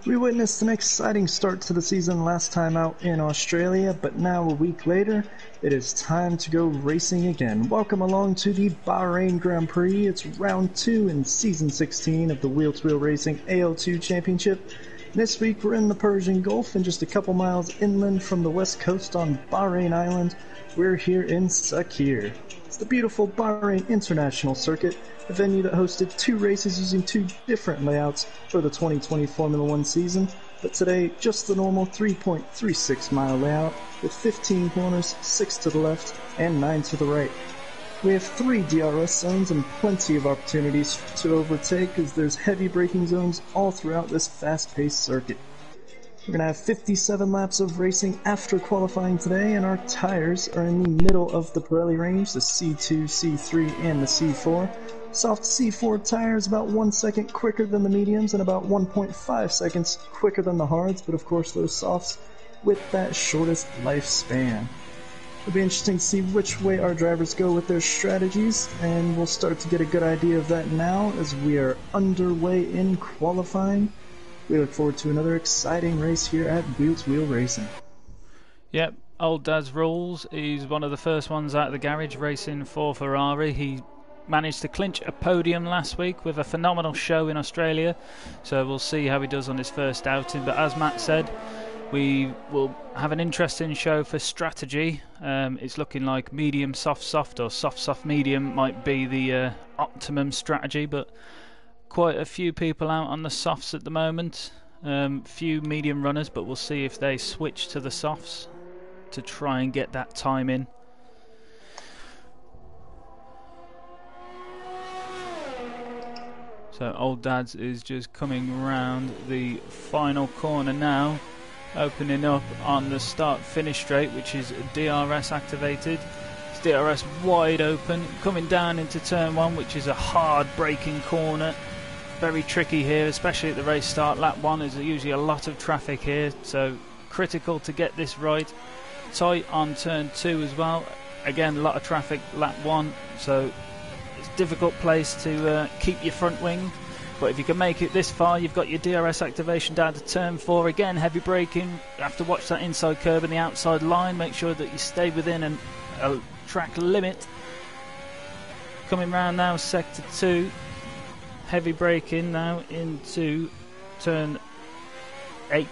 We witnessed an exciting start to the season last time out in Australia, but now a week later, it is time to go racing again. Welcome along to the Bahrain Grand Prix. It's round 2 in season 16 of the Wheel-to-Wheel Racing AL2 Championship. This week we're in the Persian Gulf and just a couple miles inland from the west coast on Bahrain Island. We're here in Sakir. It's the beautiful Bahrain International Circuit, a venue that hosted 2 races using 2 different layouts for the 2020 Formula 1 season, but today just the normal 3.36 mile layout with 15 corners, 6 to the left and 9 to the right. We have 3 DRS zones and plenty of opportunities to overtake as there's heavy braking zones all throughout this fast-paced circuit. We're going to have 57 laps of racing after qualifying today, and our tires are in the middle of the Pirelli range, the C2, C3, and the C4. Soft C4 tires about 1 second quicker than the mediums and about 1.5 seconds quicker than the hards, but of course those softs with that shortest lifespan. It'll be interesting to see which way our drivers go with their strategies, and we'll start to get a good idea of that now as we are underway in qualifying. We look forward to another exciting race here at Wheel-to-Wheel Racing. Yep, old Dad's rules. He's one of the first ones out of the garage racing for Ferrari. He managed to clinch a podium last week with a phenomenal show in Australia, so we'll see how he does on his first outing. But as Matt said, we will have an interesting show for strategy. It's looking like medium soft soft or soft soft medium might be the optimum strategy, but quite a few people out on the softs at the moment. Few medium runners, but we'll see if they switch to the softs to try and get that time in. So old Dad's is just coming round the final corner now, opening up on the start finish straight, which is DRS activated. It's DRS wide open, coming down into turn 1, which is a hard braking corner. Very tricky here, especially at the race start. Lap 1 is usually a lot of traffic here, so critical to get this right. Tight on turn 2 as well. Again, a lot of traffic lap 1, so it's a difficult place to keep your front wing. But if you can make it this far, you've got your DRS activation down to turn 4. Again, heavy braking. You have to watch that inside curb and the outside line. Make sure that you stay within a track limit. Coming round now, sector 2. Heavy braking now into turn 8.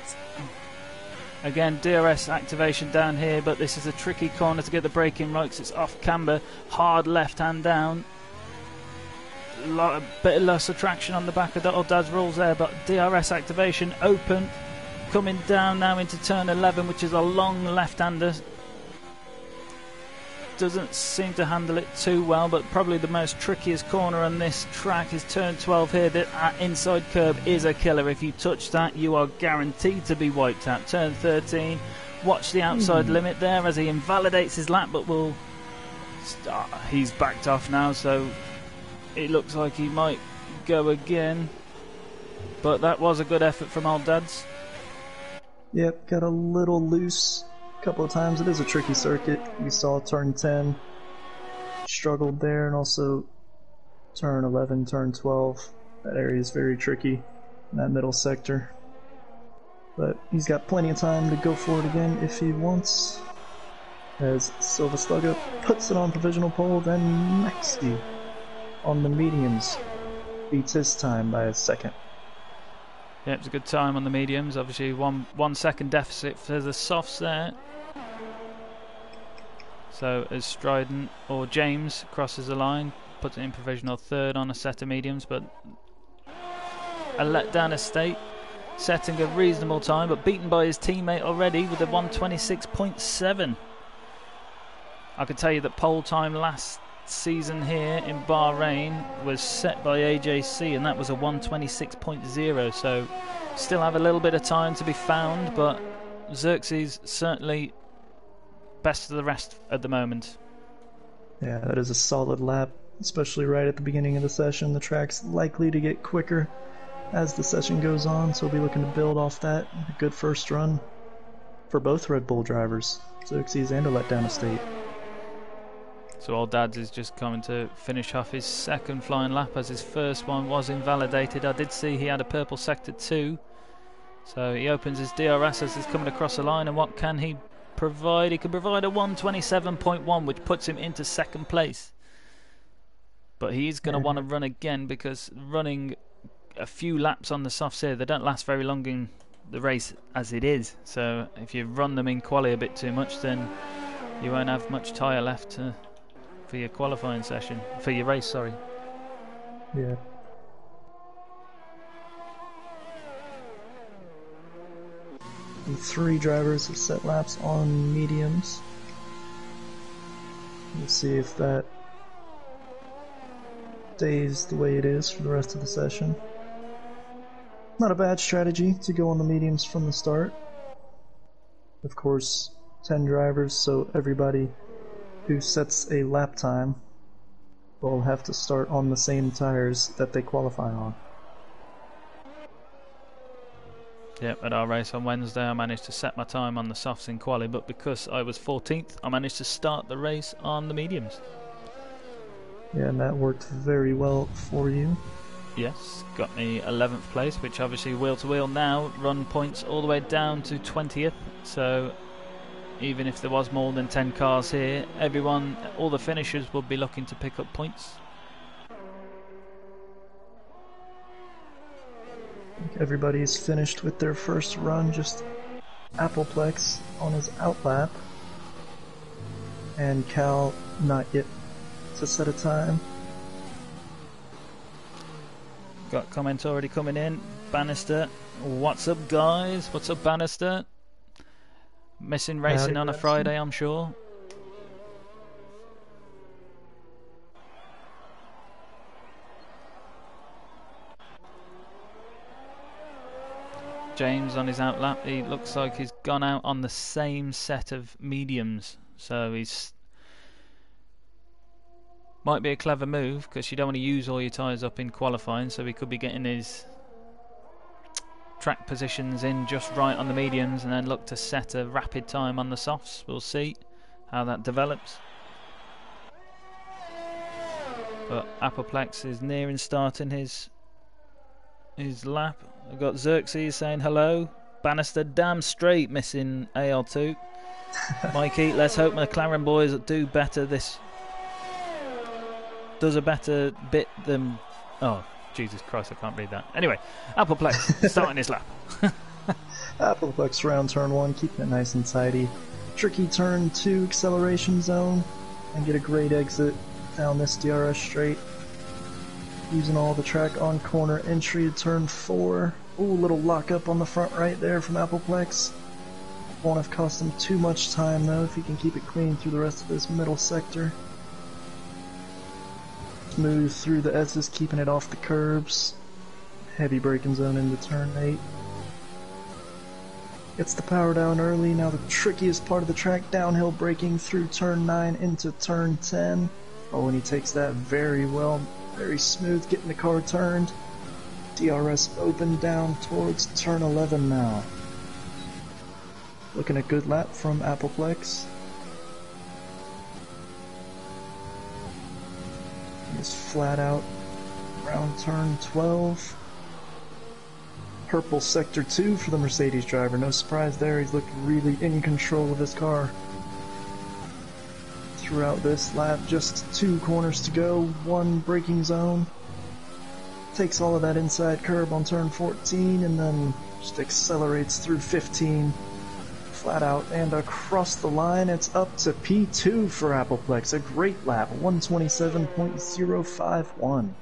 Again, DRS activation down here, but this is a tricky corner to get the braking right because it's off camber. Hard left hand down. A bit of less attraction on the back of the old Dad's rules there, but DRS activation open. Coming down now into turn 11, which is a long left-hander. Doesn't seem to handle it too well, but probably the most trickiest corner on this track is turn 12 here. That inside curb is a killer. If you touch that, you are guaranteed to be wiped out. Turn 13, watch the outside limit there as he invalidates his lap, but he's backed off now, so it looks like he might go again. But that was a good effort from old Dad's. Yep, got a little loose couple of times. It is a tricky circuit. We saw turn 10 struggled there, and also turn 11, turn 12. That area is very tricky in that middle sector, but he's got plenty of time to go for it again if he wants, as Silva Slugger puts it on provisional pole. Then Maxi on the mediums beats his time by a second. Yeah, it's a good time on the mediums. Obviously 1 second deficit for the softs there. So as Strident or James crosses the line, puts it in provisional 3rd on a set of mediums, but a letdown estate, setting a reasonable time, but beaten by his teammate already with a 1:26.7. I can tell you that pole time last season here in Bahrain was set by AJC, and that was a 1:26.0, so still have a little bit of time to be found, but Xerxes certainly best of the rest at the moment. Yeah, that is a solid lap, especially right at the beginning of the session. The track's likely to get quicker as the session goes on, so we'll be looking to build off that. A good first run for both Red Bull drivers, Xerxes and a letdown estate. So old Dad's is just coming to finish off his second flying lap, as his first one was invalidated. I did see he had a purple sector 2 So he opens his DRS as he's coming across the line, and what can he provide? He can provide a 1:27.1, which puts him into second place. But he's going to want to run again, because running a few laps on the softs here, they don't last very long in the race as it is. So if you run them in quali a bit too much, then you won't have much tyre left for your qualifying session, for your race, sorry. Yeah. The 3 drivers have set laps on mediums. We'll see if that stays the way it is for the rest of the session. Not a bad strategy to go on the mediums from the start. Of course, 10 drivers, so everybody who sets a lap time will have to start on the same tires that they qualify on. Yep, at our race on Wednesday I managed to set my time on the softs in quali, but because I was 14th, I managed to start the race on the mediums. Yeah, and that worked very well for you. Yes, got me 11th place, which obviously wheel to wheel now run points all the way down to 20th, so even if there was more than 10 cars here, everyone, all the finishers will be looking to pick up points. Everybody's finished with their first run, just Appleplex on his outlap, and Cal not yet to set a time. Got comments already coming in. Bannister, what's up guys? What's up Bannister? Missing racing on a Friday, I'm sure. James on his outlap, he looks like he's gone out on the same set of mediums, so he's might be a clever move, because you don't want to use all your tyres up in qualifying, so he could be getting his track positions in just right on the mediums and then look to set a rapid time on the softs. We'll see how that develops. But Appleplex is nearing starting his lap. I've got Xerxes saying hello. Bannister damn straight missing AL2. Mikey, let's hope McLaren boys do better this. Does a better bit than. Oh, Jesus Christ, I can't read that. Anyway, Appleplex starting his lap. Appleplex round turn 1, keeping it nice and tidy. Tricky turn 2 acceleration zone, and get a great exit down this DRS straight. Using all the track on corner entry to turn 4. Ooh, little lockup on the front right there from Appleplex. Won't have cost him too much time though if he can keep it clean through the rest of this middle sector. Smooth through the S's, keeping it off the curbs. Heavy braking zone into turn 8. Gets the power down early, now the trickiest part of the track, downhill braking through turn 9 into turn 10. Oh, and he takes that very well, very smooth, getting the car turned. DRS open down towards turn 11 now. Looking a good lap from Appleplex. Just flat out around turn 12. Purple sector 2 for the Mercedes driver. No surprise there, he's looked really in control of his car throughout this lap. Just 2 corners to go, 1 braking zone. Takes all of that inside curb on turn 14 and then just accelerates through 15. Flat out and across the line. It's up to P2 for Appleplex. A great lap, 1:27.051.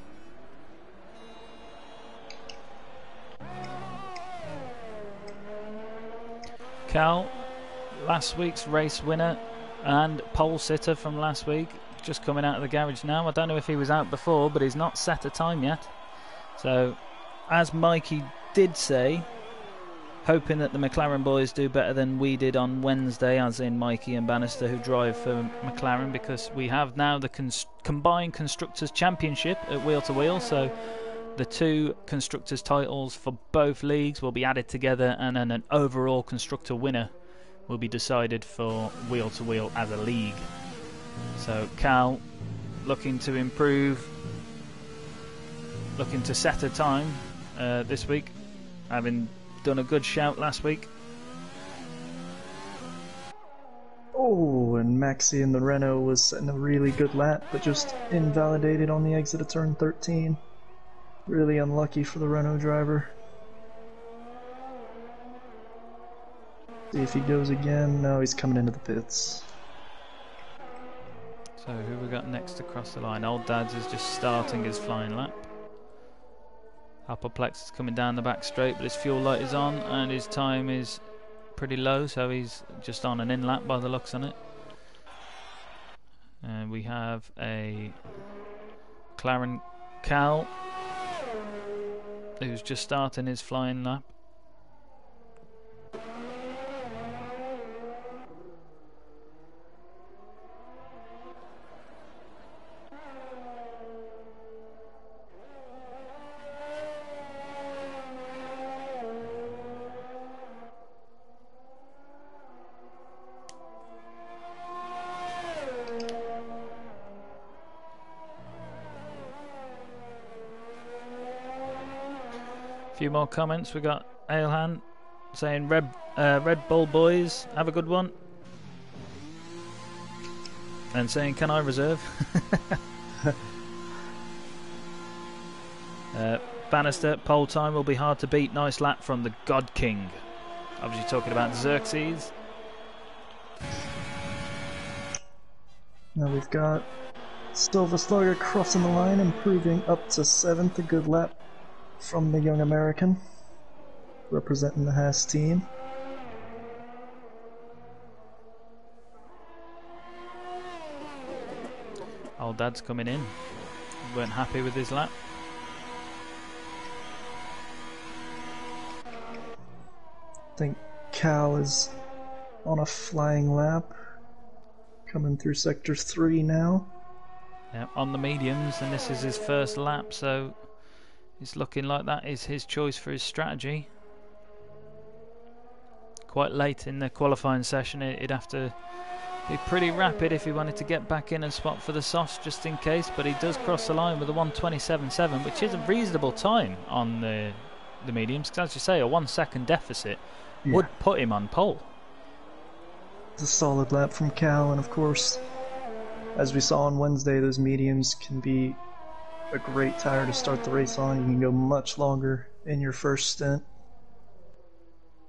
Cal, last week's race winner and pole sitter from last week, just coming out of the garage now. I don't know if he was out before, but he's not set a time yet. So, as Mikey did say, hoping that the McLaren boys do better than we did on Wednesday, as in Mikey and Bannister, who drive for McLaren, because we have now the combined Constructors' Championship at Wheel to Wheel, so the 2 Constructors' titles for both leagues will be added together, and then an overall Constructor winner will be decided for Wheel to Wheel as a league. So Cal looking to improve, looking to set a time this week, having done a good shout last week. Oh, and Maxi in the Renault was setting a really good lap, but just invalidated on the exit of turn 13. Really unlucky for the Renault driver. See if he goes again. No, he's coming into the pits. So who we got next across the line? Old Dads is just starting his flying lap. Apoplex is coming down the back straight, but his fuel light is on and his time is pretty low, so he's just on an in lap by the looks on it. And we have a McLaren Cal who's just starting his flying lap. Few more comments. We got Ailhan saying Red Bull boys, have a good one. And saying, can I reserve? Bannister, pole time will be hard to beat. Nice lap from the God King. Obviously talking about Xerxes. Now we've got Silver Slugger crossing the line, improving up to 7th. A good lap from the young American, representing the Haas team. Old Dad's coming in. Weren't happy with his lap. I think Cal is on a flying lap, coming through sector 3 now. Yeah, on the mediums, and this is his first lap, so it's looking like that is his choice for his strategy. Quite late in the qualifying session, he'd have to be pretty rapid if he wanted to get back in and spot for the softs just in case, but he does cross the line with a 1:27.7, which is a reasonable time on the mediums, because as you say, a 1 second deficit would put him on pole. It's a solid lap from Cal, and of course, as we saw on Wednesday, those mediums can be a great tire to start the race on. You can go much longer in your first stint.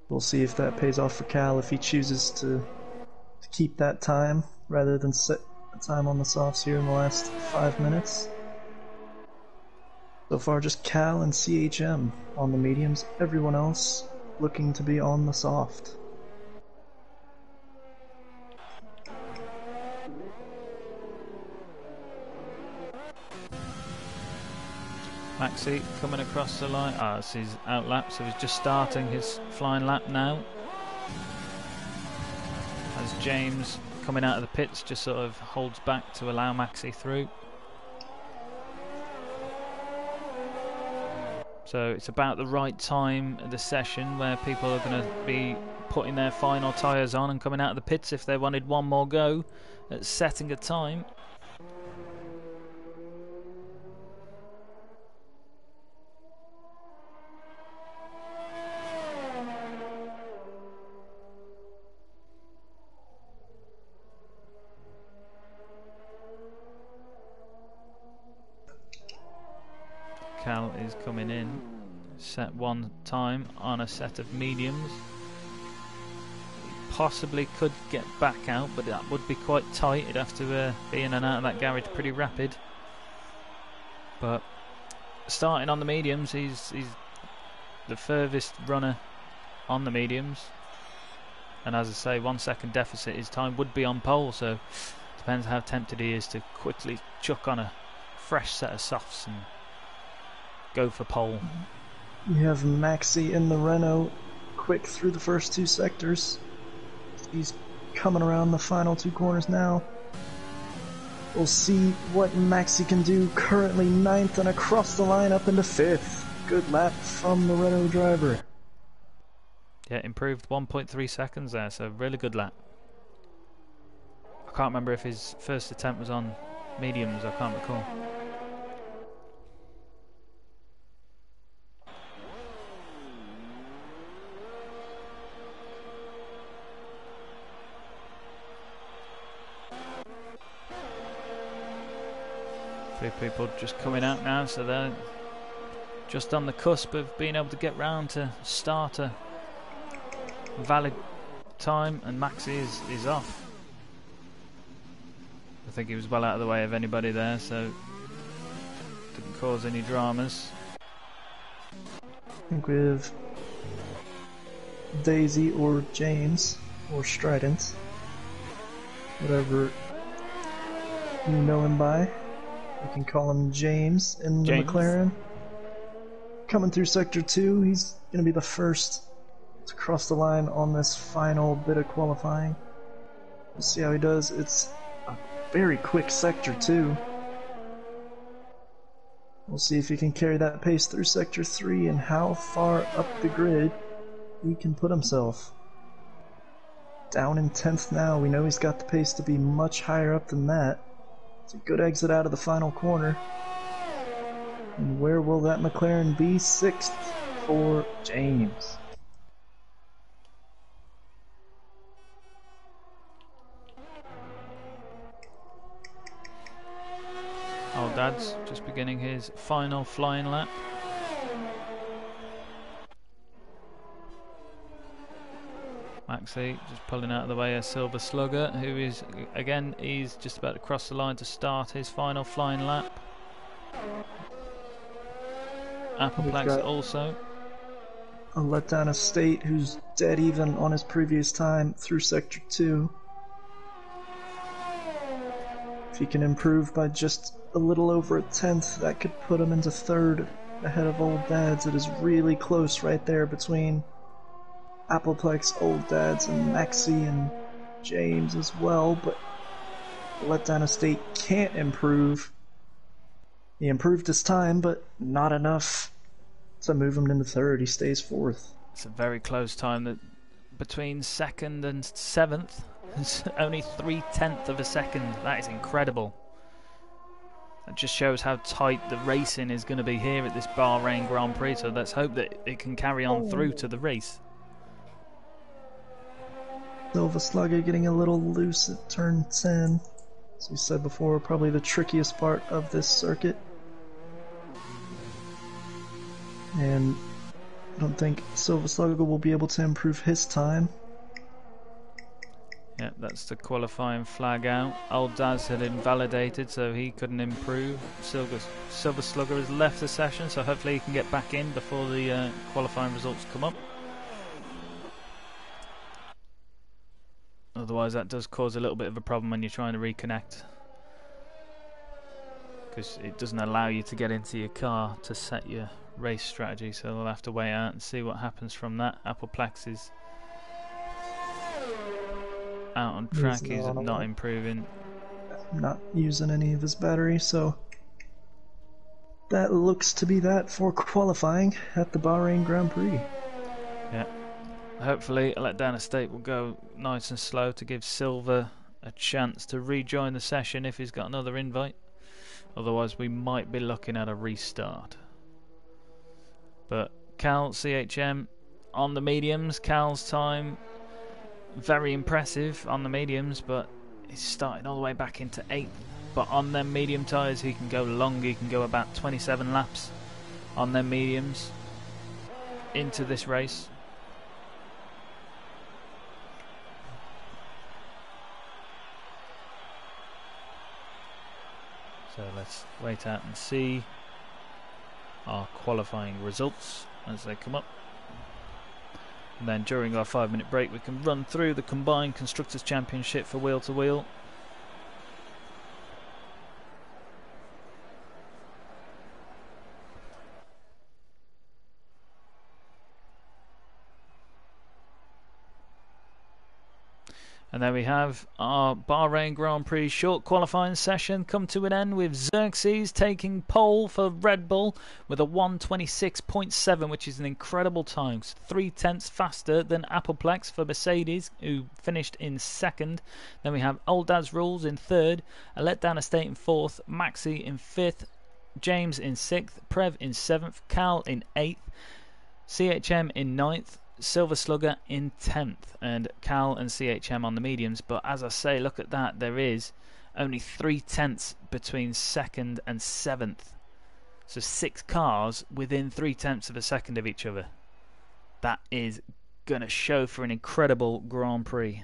We'll see if that pays off for Cal, if he chooses to keep that time rather than set a time on the softs here in the last 5 minutes. So far just Cal and CHM on the mediums, everyone else looking to be on the soft. Maxi coming across the line. It's his out lap, so he's just starting his flying lap now. As James coming out of the pits just sort of holds back to allow Maxi through. So it's about the right time of the session where people are going to be putting their final tyres on and coming out of the pits if they wanted one more go at setting a time. Cal is coming in, set one time on a set of mediums. Possibly could get back out, but that would be quite tight. He'd have to be in and out of that garage pretty rapid. But starting on the mediums, he's the furthest runner on the mediums. And as I say, 1 second deficit, his time would be on pole, so depends how tempted he is to quickly chuck on a fresh set of softs and go for pole. You have Maxi in the Renault, quick through the first 2 sectors. He's coming around the final 2 corners now. We'll see what Maxi can do. Currently 9th and across the line up into 5th. Good lap from the Renault driver. Yeah, improved 1.3 seconds there, so really good lap. I can't remember if his first attempt was on mediums, I can't recall. few people just coming out now, so they're just on the cusp of being able to get round to start a valid time, and Maxi is off. I think he was well out of the way of anybody there, so didn't cause any dramas. I think we have Daisy or James or Strident, whatever you know him by. You can call him James in the McLaren. Coming through Sector 2, he's going to be the first to cross the line on this final bit of qualifying. We'll see how he does. It's a very quick Sector 2. We'll see if he can carry that pace through Sector 3 and how far up the grid he can put himself. Down in 10th now. We know he's got the pace to be much higher up than that. It's a good exit out of the final corner. And where will that McLaren be? 6th for James. Old Dad's just beginning his final flying lap. Maxi just pulling out of the way a Silver Slugger, who is, again, he's just about to cross the line to start his final flying lap. Appleplex also. A Letdown Estate, who's dead even on his previous time through Sector 2. If he can improve by just a little over a 10th, that could put him into 3rd ahead of Old Dads. It is really close right there between Appleplex, Old Dads, and Maxi and James as well, but Letdown Estate can't improve. He improved his time, but not enough to move him into 3rd. He stays 4th. It's a very close time. That between 2nd and 7th, it's only 3/10 of a second. That is incredible. It just shows how tight the racing is going to be here at this Bahrain Grand Prix, so let's hope that it can carry on through to the race. Silver Slugger getting a little loose at turn 10. As we said before, probably the trickiest part of this circuit. And I don't think Silver Slugger will be able to improve his time. Yeah, that's the qualifying flag out. Old Daz had invalidated, so he couldn't improve. Silver Slugger has left the session, so hopefully he can get back in before the qualifying results come up. Otherwise that does cause a little bit of a problem when you're trying to reconnect, because it doesn't allow you to get into your car to set your race strategy, so we'll have to wait out and see what happens from that. Appleplex is out on track, he's not improving. Not using any of his battery, so that looks to be that for qualifying at the Bahrain Grand Prix. Yeah. Hopefully Letdown Estate will go nice and slow to give Silver a chance to rejoin the session if he's got another invite. Otherwise we might be looking at a restart. But Cal, CHM on the mediums. Cal's time very impressive on the mediums, but he's starting all the way back into 8th. But on them medium tyres he can go long, he can go about 27 laps on them mediums into this race. So let's wait out and see our qualifying results as they come up. And then during our 5-minute break we can run through the combined Constructors' Championship for wheel to wheel. And there we have our Bahrain Grand Prix short qualifying session come to an end, with Xerxes taking pole for Red Bull with a 1:26.7, which is an incredible time. It's 3/10 faster than Appleplex for Mercedes, who finished in 2nd. Then we have Old Dad's Rules in 3rd, a Letdown Estate in 4th, Maxi in 5th, James in 6th, Prev in 7th, Cal in 8th, CHM in 9th, Silver Slugger in 10th, and Cal and CHM on the mediums. But as I say, look at that, there is only 3/10 between 2nd and 7th. So 6 cars within 3/10 of a second of each other. That is going to show for an incredible Grand Prix.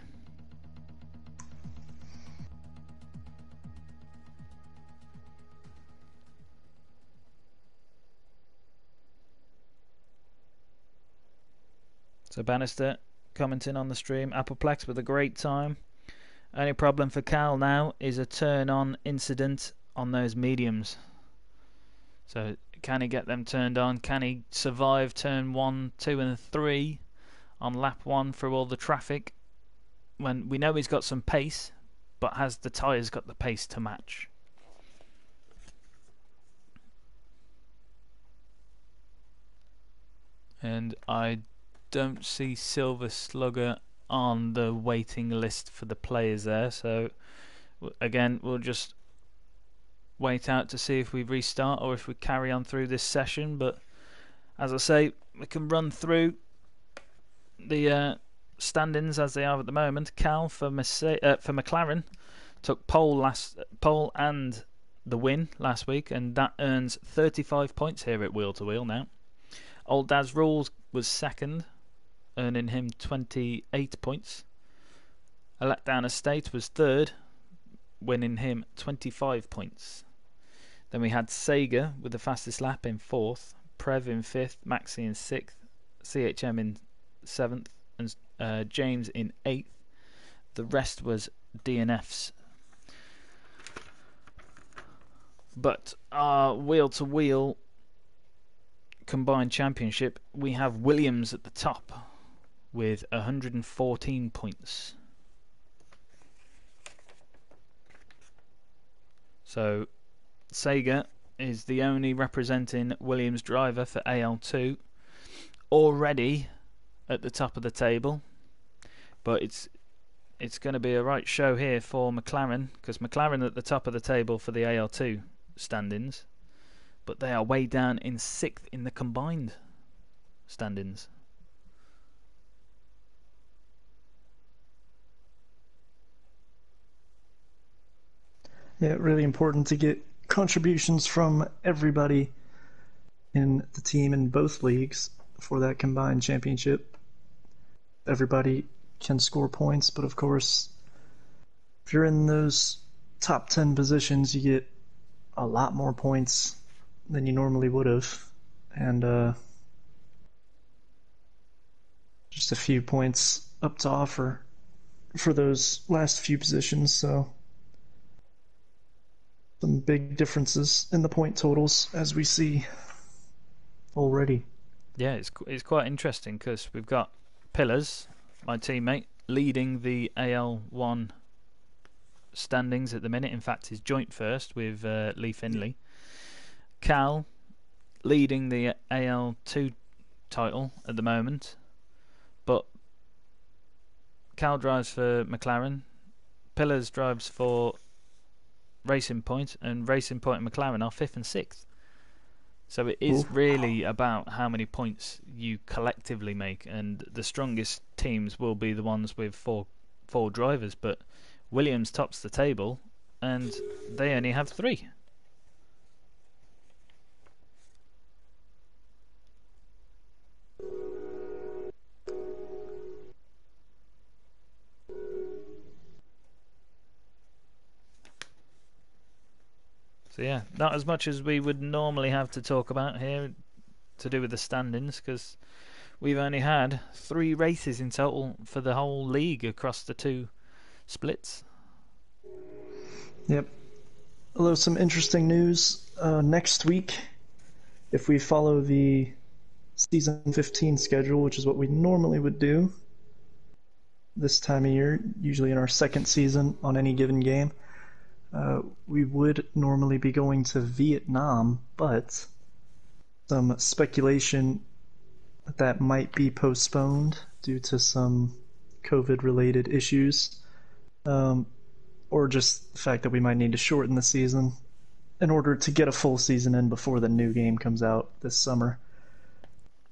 So Bannister commenting on the stream, Appleplex with a great time. Only problem for Cal now is a turn-on incident on those mediums. So can he get them turned on? Can he survive turn 1, 2 and 3 on lap 1 through all the traffic? When we know he's got some pace, but has the tyres got the pace to match? And I don't see Silver Slugger on the waiting list for the players there, so again we'll just wait out to see if we restart or if we carry on through this session. But as I say, we can run through the standings as they are at the moment. Cal for McLaren took pole and the win last week, and that earns 35 points here at Wheel to Wheel now. Old Dad's Rules was second, earning him 28 points. A Letdown Estate was third, winning him 25 points. Then we had Sega with the fastest lap in 4th, Prev in 5th, Maxi in 6th, CHM in 7th, and James in 8th. The rest was DNFs. But our wheel-to-wheel combined championship, we have Williams at the top with 114 points. So Sega is the only representing Williams driver for AL2, already at the top of the table. But it's going to be a right show here for McLaren, because McLaren at the top of the table for the AL2 standings, but they are way down in 6th in the combined standings. Yeah, really important to get contributions from everybody in the team in both leagues for that combined championship. Everybody can score points, but of course, if you're in those top 10 positions, you get a lot more points than you normally would have, and just a few points up to offer for those last few positions, so some big differences in the point totals as we see already. Yeah, it's quite interesting because we've got Pillars, my teammate, leading the AL1 standings at the minute. In fact, he's joint first with Lee Finley. Cal leading the AL2 title at the moment, but Cal drives for McLaren, Pillars drives for Racing Point, and Racing Point and McLaren are 5th and 6th. So it is really about how many points you collectively make, and the strongest teams will be the ones with four drivers. But Williams tops the table, and they only have 3. So yeah, not as much as we would normally have to talk about here to do with the standings, because we've only had 3 races in total for the whole league across the 2 splits. Yep. Although some interesting news next week, if we follow the season 15 schedule, which is what we normally would do this time of year, usually in our second season on any given game, we would normally be going to Vietnam, but some speculation that might be postponed due to some COVID-related issues, or just the fact that we might need to shorten the season in order to get a full season in before the new game comes out this summer.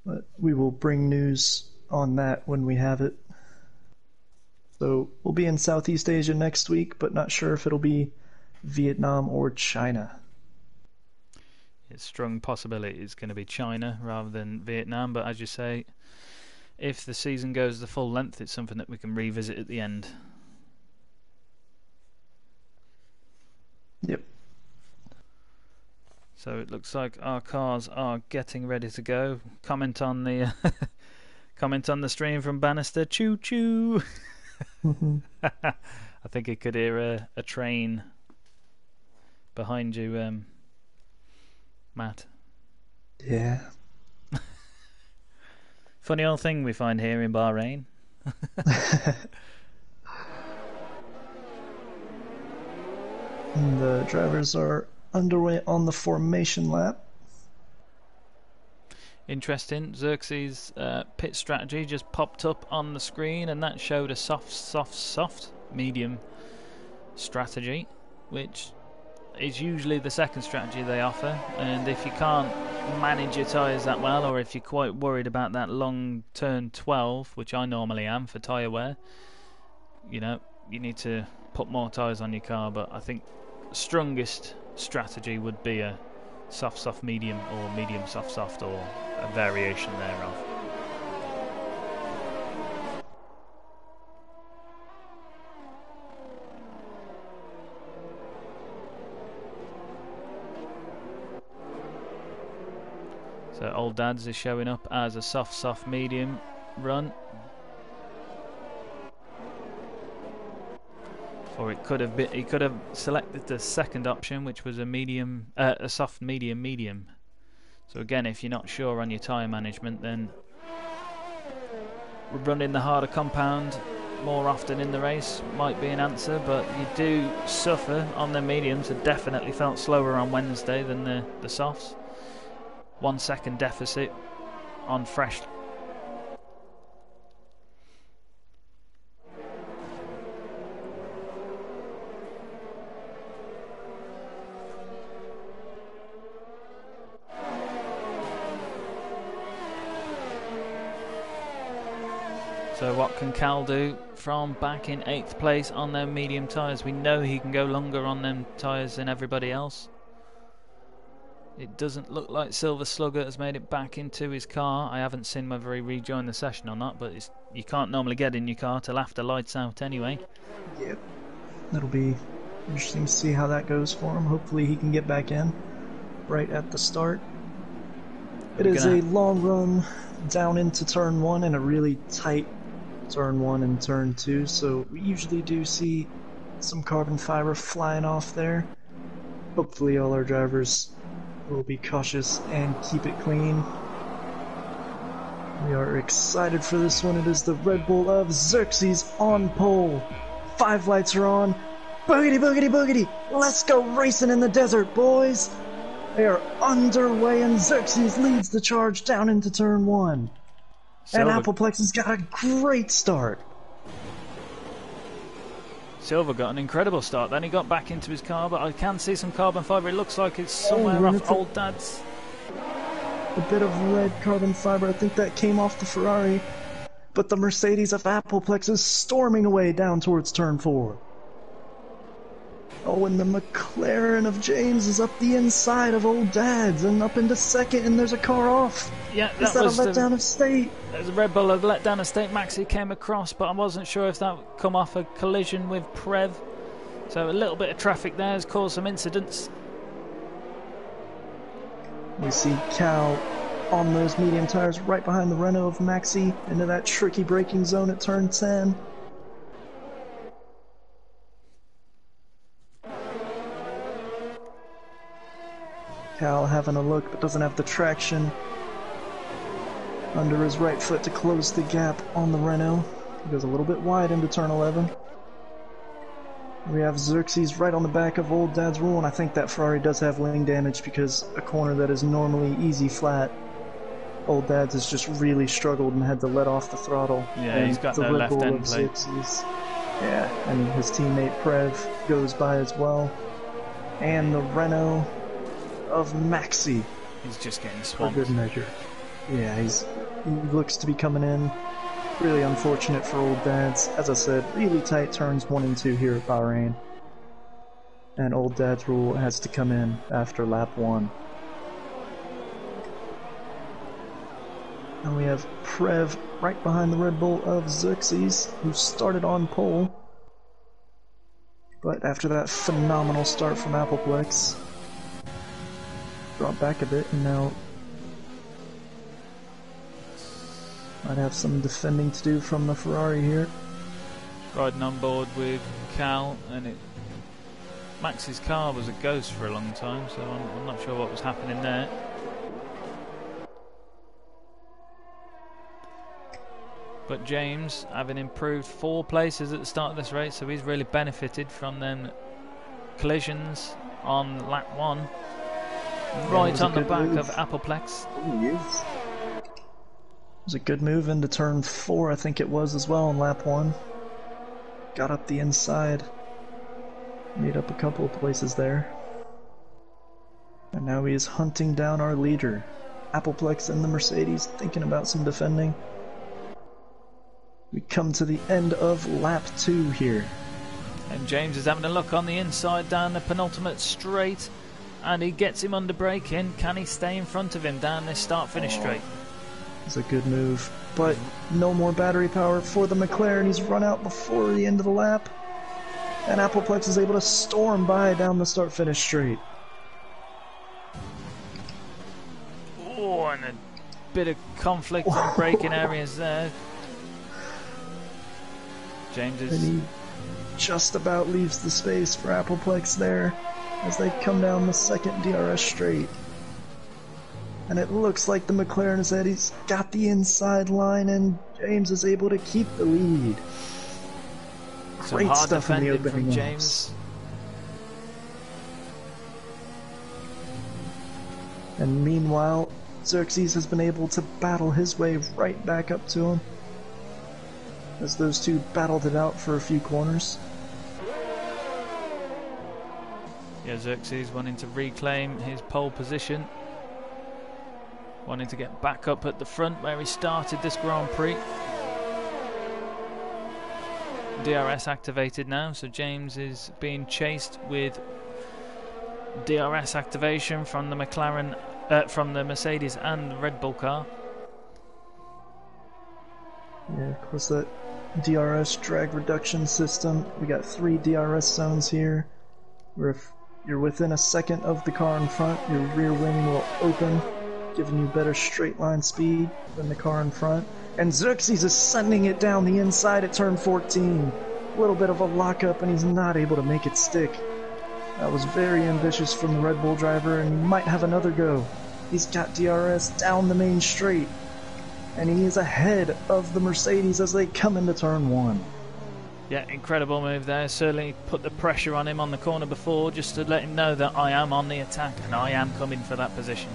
But we will bring news on that when we have it. So we'll be in Southeast Asia next week, but not sure if it'll be Vietnam or China. It's strong possibility it's going to be China rather than Vietnam, but as you say, if the season goes the full length, it's something that we can revisit at the end. Yep. So it looks like our cars are getting ready to go. Comment on the comment on the stream from Bannister. Choo choo. I think he could hear a train behind you, Matt. Yeah. Funny old thing we find here in Bahrain. And the drivers are underway on the formation lap. Interesting. Xerxes' pit strategy just popped up on the screen, and that showed a soft, medium strategy, which is usually the second strategy they offer. And if you can't manage your tyres that well, or if you're quite worried about that long turn 12, which I normally am for tyre wear, you know, you need to put more tyres on your car. But I think the strongest strategy would be a soft medium, or medium soft, or a variation thereof. So Old Dads is showing up as a soft medium run. Or it could have been, he could have selected the second option, which was a medium, a soft medium. So again, if you're not sure on your tyre management, then running the harder compound more often in the race might be an answer. But you do suffer on the mediums. It definitely felt slower on Wednesday than the softs. 1 second deficit on fresh. So what can Cal do from back in 8th place on their medium tyres? We know he can go longer on them tyres than everybody else. It doesn't look like Silver Slugger has made it back into his car. I haven't seen whether he rejoined the session or not, but you can't normally get in your car till after lights out anyway. Yep. It'll be interesting to see how that goes for him. Hopefully he can get back in right at the start. It is a long run down into turn 1 and a really tight turn 1 and turn 2, so we usually do see some carbon fiber flying off there. Hopefully all our drivers will be cautious and keep it clean. We are excited for this one. It is the Red Bull of Xerxes on pole. 5 lights are on. Boogity, boogity, boogity. Let's go racing in the desert, boys. They are underway and Xerxes leads the charge down into turn 1. And Appleplex has got a great start. Silver got an incredible start. Then he got back into his car, but I can see some carbon fibre. It looks like it's somewhere off Old Dad's. A bit of red carbon fibre. I think that came off the Ferrari. But the Mercedes of Appleplex is storming away down towards turn 4. Oh, and the McLaren of James is up the inside of Old Dad's and up into second, and there's a car off. Yeah, is that a letdown of state? There's a Red Bull of letdown of state. Maxi came across, but I wasn't sure if that would come off a collision with Prev. So a little bit of traffic there has caused some incidents. We see Cal on those medium tires right behind the Renault of Maxi into that tricky braking zone at turn 10. Cal having a look, but doesn't have the traction under his right foot to close the gap on the Renault. He goes a little bit wide into turn 11. We have Xerxes right on the back of Old Dad's Rule, and I think that Ferrari does have wing damage because a corner that is normally easy flat, Old Dad's has just really struggled and had to let off the throttle. Yeah, and he's got the no Red left Bull end of plate. Xerxes. Yeah, and his teammate Prev goes by as well. And the Renault of Maxi. He's just getting For swamped. good measure. Yeah, he looks to be coming in. Really unfortunate for Old Dad's. As I said, really tight turns 1 and 2 here at Bahrain. and Old Dad's rule has to come in after lap 1. And we have Prev right behind the Red Bull of Xerxes, who started on pole. But after that phenomenal start from Appleplex, dropped back a bit and now might have some defending to do from the Ferrari here. Riding on board with Cal, and Max's car was a ghost for a long time, so I'm not sure what was happening there. But James, having improved 4 places at the start of this race, so he's really benefited from them collisions on lap 1. Right on the back of Appleplex. Oh, yes. It was a good move into turn 4, I think it was, as well, on lap 1. Got up the inside. Made up a couple of places there. And now he is hunting down our leader. Appleplex in the Mercedes, thinking about some defending. We come to the end of lap 2 here. And James is having a look on the inside down the penultimate straight, and he gets him under braking. Can he stay in front of him down this start-finish straight? It's a good move, but no more battery power for the McLaren. He's run out before the end of the lap, and Appleplex is able to storm by down the start-finish straight. Oh, and a bit of conflict on braking areas there. James is... And he just about leaves the space for Appleplex there as they come down the second DRS straight. And it looks like the McLaren is that he's got the inside line, and James is able to keep the lead. Some Great hard stuff in the defending opening from James. James. And meanwhile, Xerxes has been able to battle his way right back up to him, as those two battled it out for a few corners. Yeah, Xerxes wanting to reclaim his pole position, wanting to get back up at the front where he started this Grand Prix. DRS activated now, so James is being chased with DRS activation from the McLaren, from the Mercedes and the Red Bull car. Yeah, of course, that DRS drag reduction system. We got 3 DRS zones here, where if you're within a second of the car in front, your rear wing will open, giving you better straight line speed than the car in front. And Xerxes is sending it down the inside at turn 14. A little bit of a lockup, and he's not able to make it stick. That was very ambitious from the Red Bull driver, and he might have another go. He's got DRS down the main straight, and he is ahead of the Mercedes as they come into turn 1. Yeah, incredible move there. Certainly put the pressure on him on the corner before, just to let him know that I am on the attack and I am coming for that position.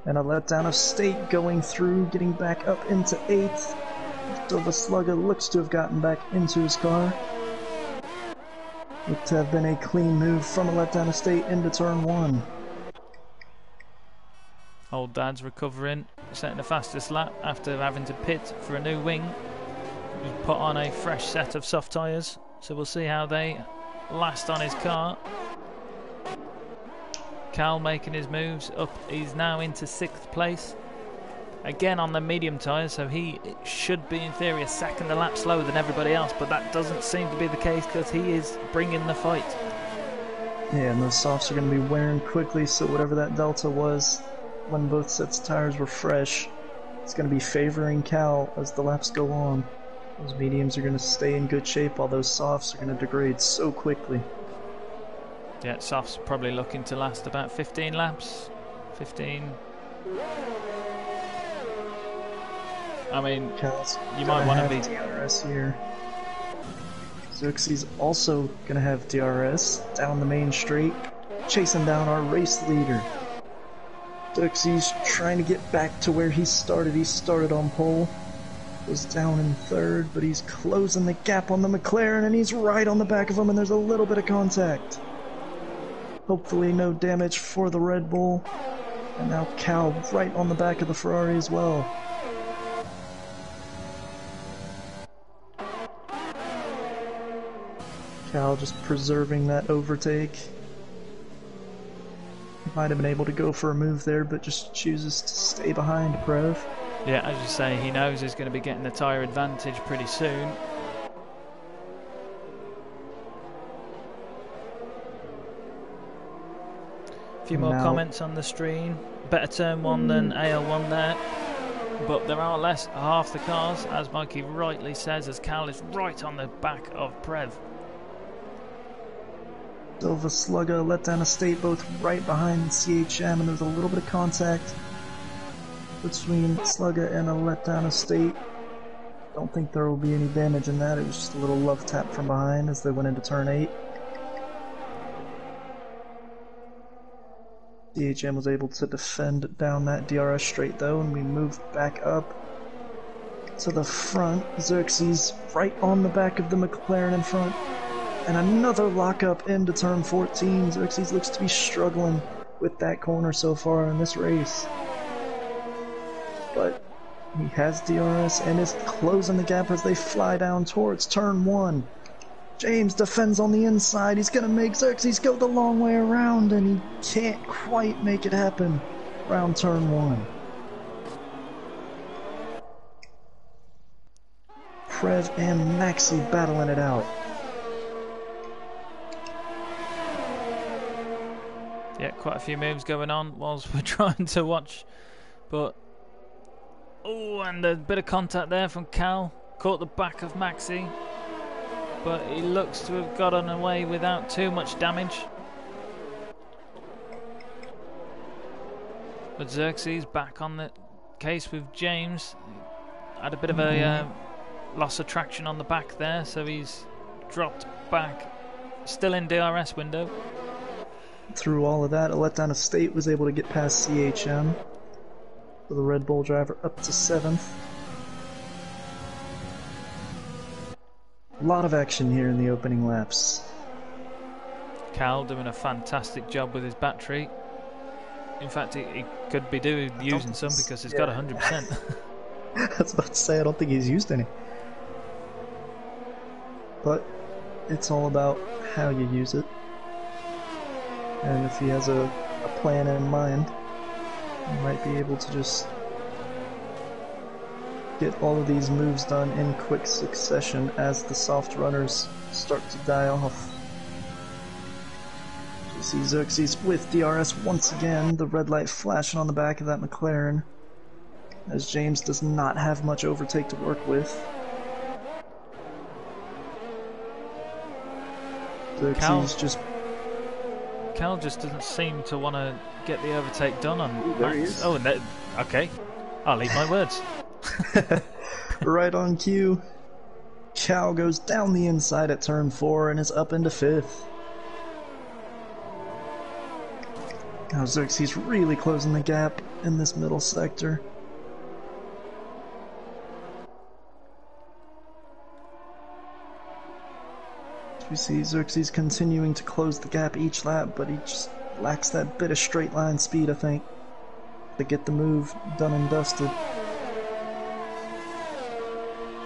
And a letdown of State going through, getting back up into 8th. Dova Slugga looks to have gotten back into his car. Looked to have been a clean move from a letdown of State into turn 1. Old Dad's recovering, setting the fastest lap after having to pit for a new wing. He's put on a fresh set of soft tyres, so we'll see how they last on his car. Cal making his moves up. He's now into 6th place. Again on the medium tyres, so he should be in theory a second a lap slower than everybody else, but that doesn't seem to be the case because he is bringing the fight. Yeah, and those softs are going to be wearing quickly, so whatever that delta was when both sets of tires were fresh, it's going to be favoring Cal as the laps go on. Those mediums are going to stay in good shape while those softs are going to degrade so quickly. Yeah, softs probably looking to last about 15 laps. 15. I mean, Cal's you might want to be DRS here. Xerxes also going to have DRS down the main straight, chasing down our race leader. Xerxes trying to get back to where he started. He started on pole, was down in 3rd, but he's closing the gap on the McLaren, and he's right on the back of him, and there's a little bit of contact. Hopefully no damage for the Red Bull. And now Cal right on the back of the Ferrari as well. Cal just preserving that overtake. Might have been able to go for a move there, but just chooses to stay behind Prev. Yeah, as you say, he knows he's going to be getting the tyre advantage pretty soon. A few more comments on the stream. Better turn one than AL1 there. But there are less, half the cars, as Mikey rightly says, as Cal is right on the back of Prev. Silver Slugger let down a state, both right behind CHM, and there's a little bit of contact between Slugger and a letdown estate. Don't think there will be any damage in that. It was just a little love tap from behind as they went into turn 8. CHM was able to defend down that DRS straight though, and we moved back up to the front. Xerxes right on the back of the McLaren in front. And another lockup into turn 14. Xerxes looks to be struggling with that corner so far in this race. But he has DRS and is closing the gap as they fly down towards turn 1. James defends on the inside. He's going to make Xerxes go the long way around, and he can't quite make it happen around turn 1. Prev and Maxi battling it out. Yeah, quite a few moves going on whilst we're trying to watch. But, oh, and a bit of contact there from Cal. Caught the back of Maxi. But he looks to have gotten away without too much damage. But Xerxes back on the case with James. Had a bit of a loss of traction on the back there, so he's dropped back. Still in DRS window. Through all of that, a letdown estate was able to get past CHM. So the Red Bull driver up to 7th. A lot of action here in the opening laps. Cal doing a fantastic job with his battery. In fact, he could be using some because he's got 100%. I was about to say, I don't think he's used any. But it's all about how you use it. And if he has a plan in mind, he might be able to just get all of these moves done in quick succession as the soft runners start to die off. You see Xerxes with DRS once again, the red light flashing on the back of that McLaren, as James does not have much overtake to work with. Xerxes Cal just doesn't seem to want to get the overtake done on Max. Oh, okay. I'll eat my words. Right on cue. Cal goes down the inside at turn 4 and is up into 5th. Now Xerxes really closing the gap in this middle sector. We see Xerxes continuing to close the gap each lap, but he just lacks that bit of straight line speed, I think, to get the move done and dusted.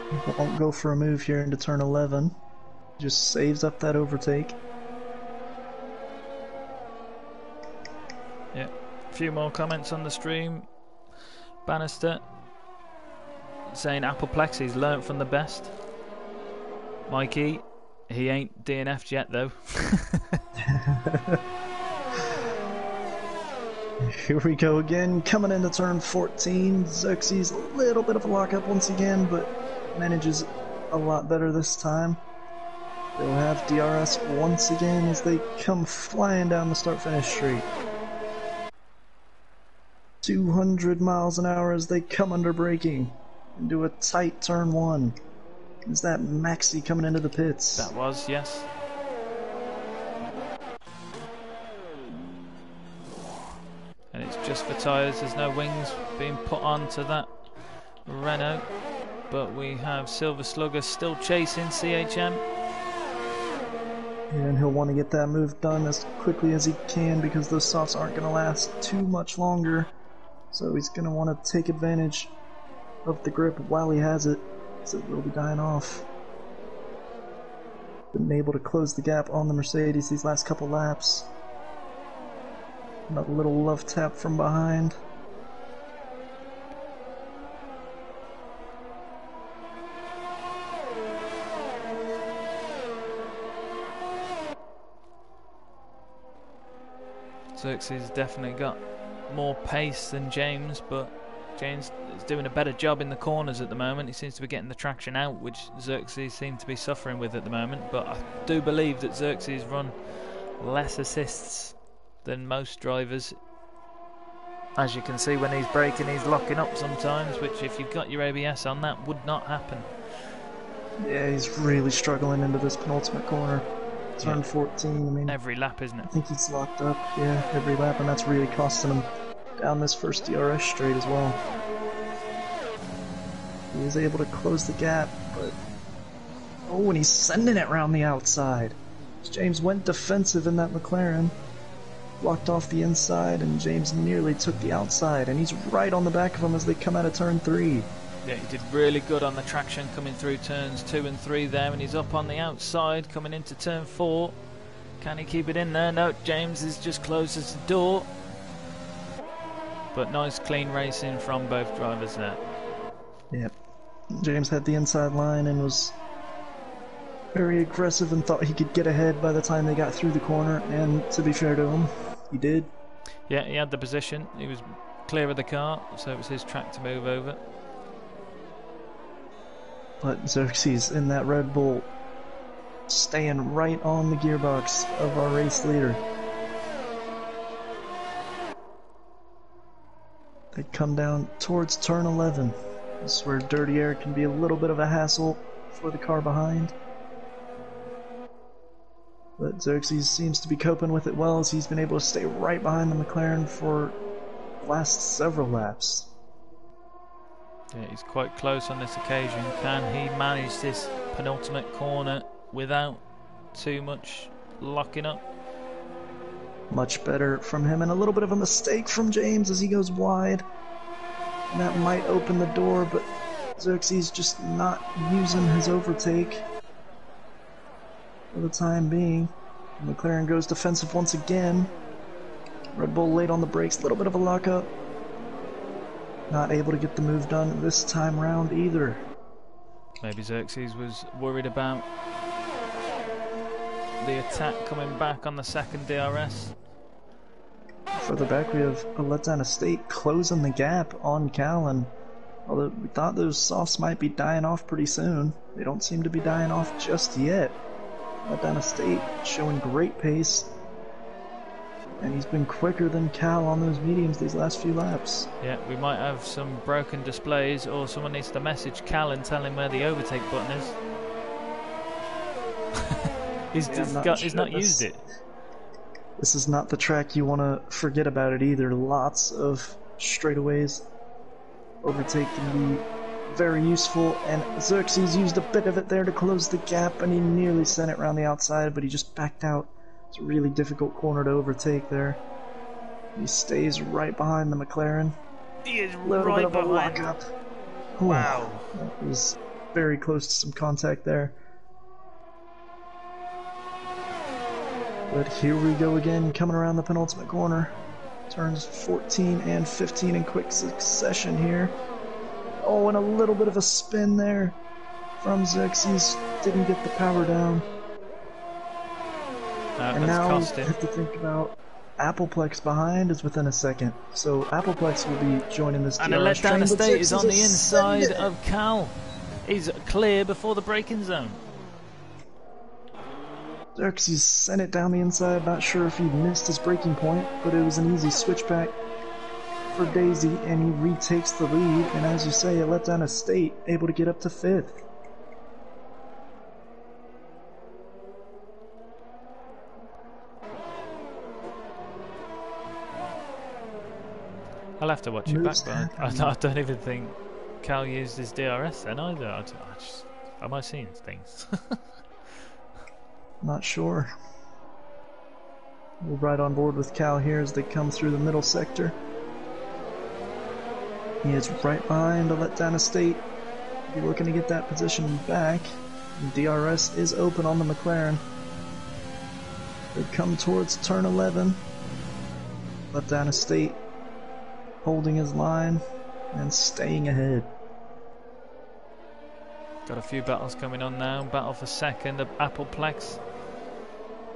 He won't go for a move here into turn 11. Just saves up that overtake. Yeah, a few more comments on the stream. Bannister saying Appleplex, he's learnt from the best. Mikey, he ain't DNF'd yet though. Here we go again, coming into turn 14. Xerxes, a little bit of a lockup once again, but manages a lot better this time. They'll have DRS once again as they come flying down the start-finish straight. 200 miles an hour as they come under braking into a tight turn 1. Is that Maxi coming into the pits? That was, yes. And it's just for tyres, there's no wings being put onto that Renault. But we have Silver Slugger still chasing CHM. And he'll want to get that move done as quickly as he can because those softs aren't going to last too much longer. So he's going to want to take advantage of the grip while he has it, so it will be dying off. been able to close the gap on the Mercedes these last couple laps. And a little love tap from behind. Xerxes definitely got more pace than James, but James is doing a better job in the corners at the moment. He seems to be getting the traction out, which Xerxes seems to be suffering with at the moment. But I do believe that Xerxes run less assists than most drivers. As you can see, when he's braking, he's locking up sometimes, which if you've got your ABS on, that would not happen. Yeah, he's really struggling into this penultimate corner. Turn 14, I mean... Every lap, isn't it? I think he's locked up, yeah, every lap, and that's really costing him down this first DRS straight as well. He is able to close the gap, but... Oh, and he's sending it around the outside. James went defensive in that McLaren. Blocked off the inside, and James nearly took the outside, and he's right on the back of him as they come out of turn 3. Yeah, he did really good on the traction coming through turns 2 and 3 there, and he's up on the outside coming into turn 4. Can he keep it in there? No, James is just closes the door. But nice clean racing from both drivers there. Yep. James had the inside line and was very aggressive and thought he could get ahead by the time they got through the corner, and to be fair to him, he did. Yeah, he had the position. He was clear of the car, so it was his track to move over. But Xerxes in that Red Bull, staying right on the gearbox of our race leader. They come down towards turn 11. This is where dirty air can be a little bit of a hassle for the car behind. But Xerxes seems to be coping with it well, as he's been able to stay right behind the McLaren for the last several laps. Yeah, he's quite close on this occasion. Can he manage this penultimate corner without too much locking up? Much better from him, and a little bit of a mistake from James as he goes wide. And that might open the door, but Xerxes just not using his overtake for the time being. McLaren goes defensive once again. Red Bull late on the brakes, a little bit of a lockup. Not able to get the move done this time round either. Maybe Xerxes was worried about the attack coming back on the second DRS. Further back we have a letdown estate closing the gap on Callan. Although we thought those softs might be dying off pretty soon, they don't seem to be dying off just yet. Letdown estate showing great pace, and he's been quicker than Cal on those mediums these last few laps. Yeah, we might have some broken displays, or someone needs to message Cal and tell him where the overtake button is. He's not used it. This is not the track you want to forget about it either. Lots of straightaways. Overtake can be very useful, and Xerxes used a bit of it there to close the gap, and he nearly sent it around the outside, but he just backed out. It's a really difficult corner to overtake there. He stays right behind the McLaren. He is Little right bit of a behind. lockup. Wow. That was very close to some contact there. But here we go again, coming around the penultimate corner. Turns 14 and 15 in quick succession here. Oh, and a little bit of a spin there from Xerxes. Didn't get the power down. And now we have to think about Appleplex behind is within a second. So Appleplex will be joining this and a DRS letdown train, estate is on the inside of Cal. He's clear before the braking zone. Xerxes sent it down the inside, not sure if he missed his braking point, but it was an easy switchback for Daisy, and he retakes the lead, and as you say, a letdown estate, able to get up to 5th. I'll have to watch it back, but I don't even think Cal used his DRS then either. Am I seeing things? Not sure. We're right on board with Cal here as they come through the middle sector. He is right behind a letdown estate. Be looking to get that position back. DRS is open on the McLaren. They come towards turn 11. Let down Estate, holding his line and staying ahead. Got a few battles coming on now. Battle for second, the Appleplex.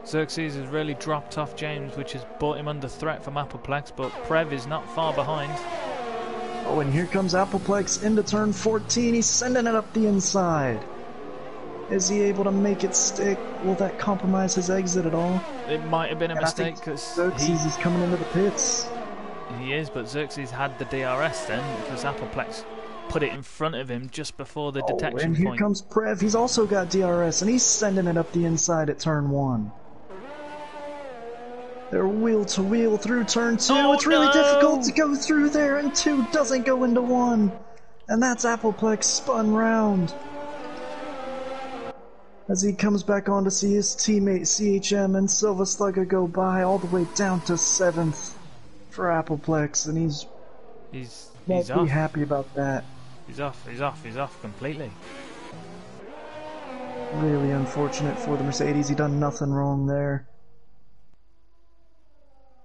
Xerxes has really dropped off James, which has brought him under threat from Appleplex, but Prev is not far behind. Oh, and here comes Appleplex into turn 14. He's sending it up the inside. Is he able to make it stick? Will that compromise his exit at all? It might have been a mistake because Xerxes is coming into the pits. He is, but Xerxes had the DRS then because Appleplex put it in front of him just before the detection point. And here comes Prev. He's also got DRS, and he's sending it up the inside at turn 1. They're wheel to wheel through turn 2. Oh, it's really difficult to go through there, and 2 doesn't go into 1. And that's Appleplex spun round. As he comes back on to see his teammate CHM and Silva Slugger go by, all the way down to 7th for Appleplex, and he's won't be happy about that. He's off completely. Really unfortunate for the Mercedes. He done nothing wrong there.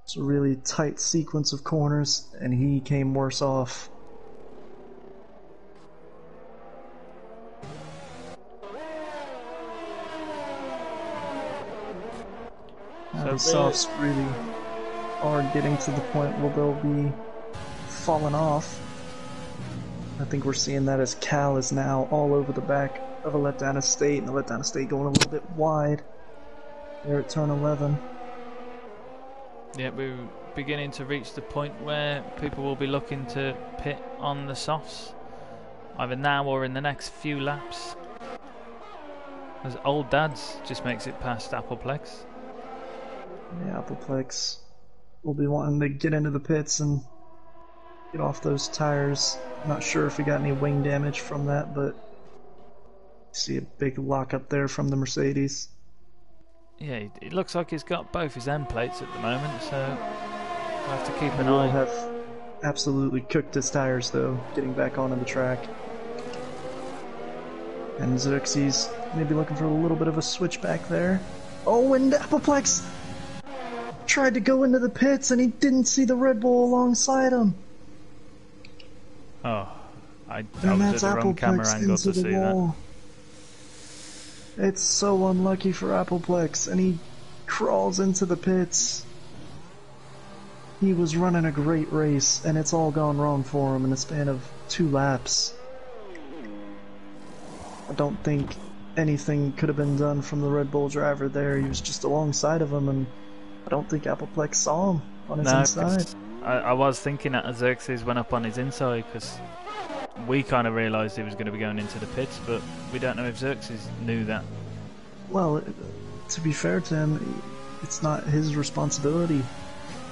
It's a really tight sequence of corners, and he came worse off. Now the softs really are getting to the point where they'll be falling off. I think we're seeing that as Cal is now all over the back of a letdown Estate, and the letdown Estate going a little bit wide there at turn 11. Yeah, we're beginning to reach the point where people will be looking to pit on the softs, either now or in the next few laps. As Old Dads just makes it past Appleplex. Yeah, Appleplex will be wanting to get into the pits and get off those tires. Not sure if he got any wing damage from that, but see a big lock up there from the Mercedes. Yeah, it looks like he's got both his end plates at the moment, so we'll have to keep an eye. He'll have absolutely cooked his tires though, getting back onto the track. And Xerxes maybe looking for a little bit of a switch back there. Oh, and Appleplex tried to go into the pits and he didn't see the Red Bull alongside him. Oh, I was at the wrong camera angle to see that. It's so unlucky for Appleplex, and he crawls into the pits. He was running a great race, and it's all gone wrong for him in a span of 2 laps. I don't think anything could have been done from the Red Bull driver there. He was just alongside of him, and I don't think Appleplex saw him on his inside. I was thinking that as Xerxes went up on his inside, because we kind of realised he was going to be going into the pits, but we don't know if Xerxes knew that. Well, to be fair to him, it's not his responsibility.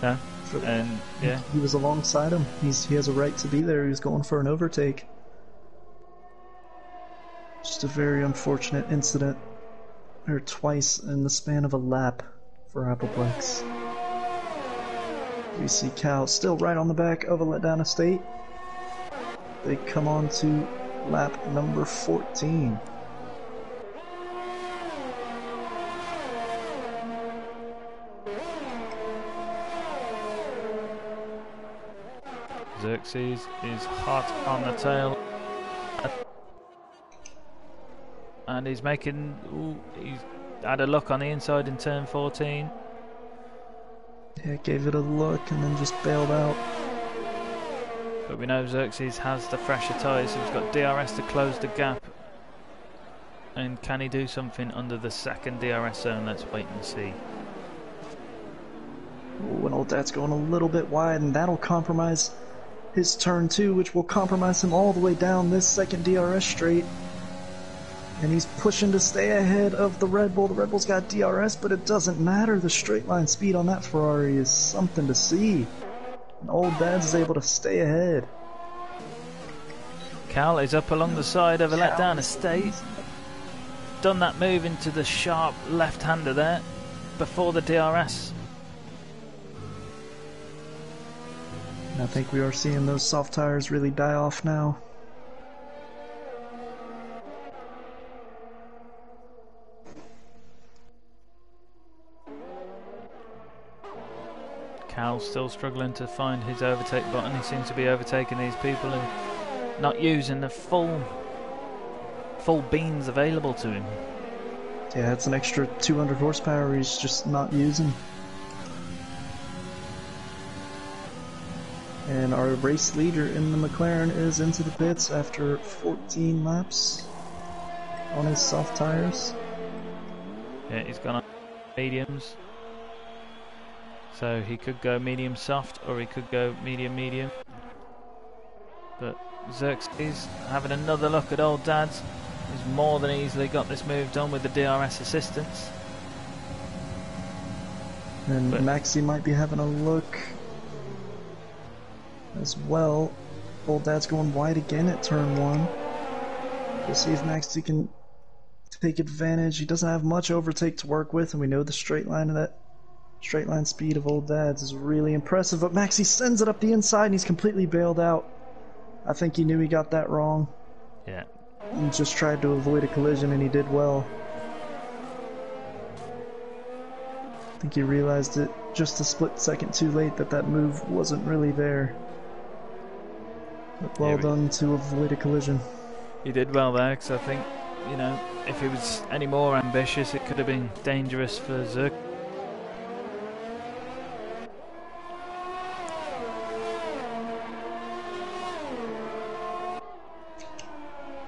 Yeah, and yeah, he was alongside him. He has a right to be there. He was going for an overtake. Just a very unfortunate incident, or twice in the span of a lap for Appleplex. We see Cal still right on the back of a letdown Estate. They come on to lap number 14. Xerxes is hot on the tail. And he's making... Ooh, he's had a look on the inside in turn 14. Yeah, gave it a look and then just bailed out. But we know Xerxes has the fresher tyres, so he's got DRS to close the gap. And can he do something under the second DRS zone? Let's wait and see. Oh, and Old Dad's going a little bit wide, and that'll compromise his turn 2, which will compromise him all the way down this second DRS straight. And he's pushing to stay ahead of the Red Bull. The Red Bull's got DRS, but it doesn't matter. The straight line speed on that Ferrari is something to see. And Old Dad's is able to stay ahead. Cal is up along the side of a letdown Estate. Done that move into the sharp left-hander there before the DRS. And I think we are seeing those soft tires really die off now. Cal's still struggling to find his overtake button. He seems to be overtaking these people and not using the full beans available to him. Yeah, it's an extra 200 horsepower he's just not using. And our race leader in the McLaren is into the pits after 14 laps on his soft tires. Yeah, he's gone on mediums. So he could go medium soft or he could go medium. But Xerxes having another look at old Dad's. He's more than easily got this move done with the DRS assistance. And Maxi might be having a look as well. Old Dad's going wide again at turn 1. We'll see if Maxi can take advantage. He doesn't have much overtake to work with, and we know the straight line speed of Old Dad's is really impressive, but Maxi sends it up the inside and he's completely bailed out. I think he knew he got that wrong. Yeah. And just tried to avoid a collision, and he did well. I think he realized it just a split second too late that move wasn't really there. But well done to avoid a collision. He did well there, because I think, you know, if he was any more ambitious, it could have been dangerous for Zerk.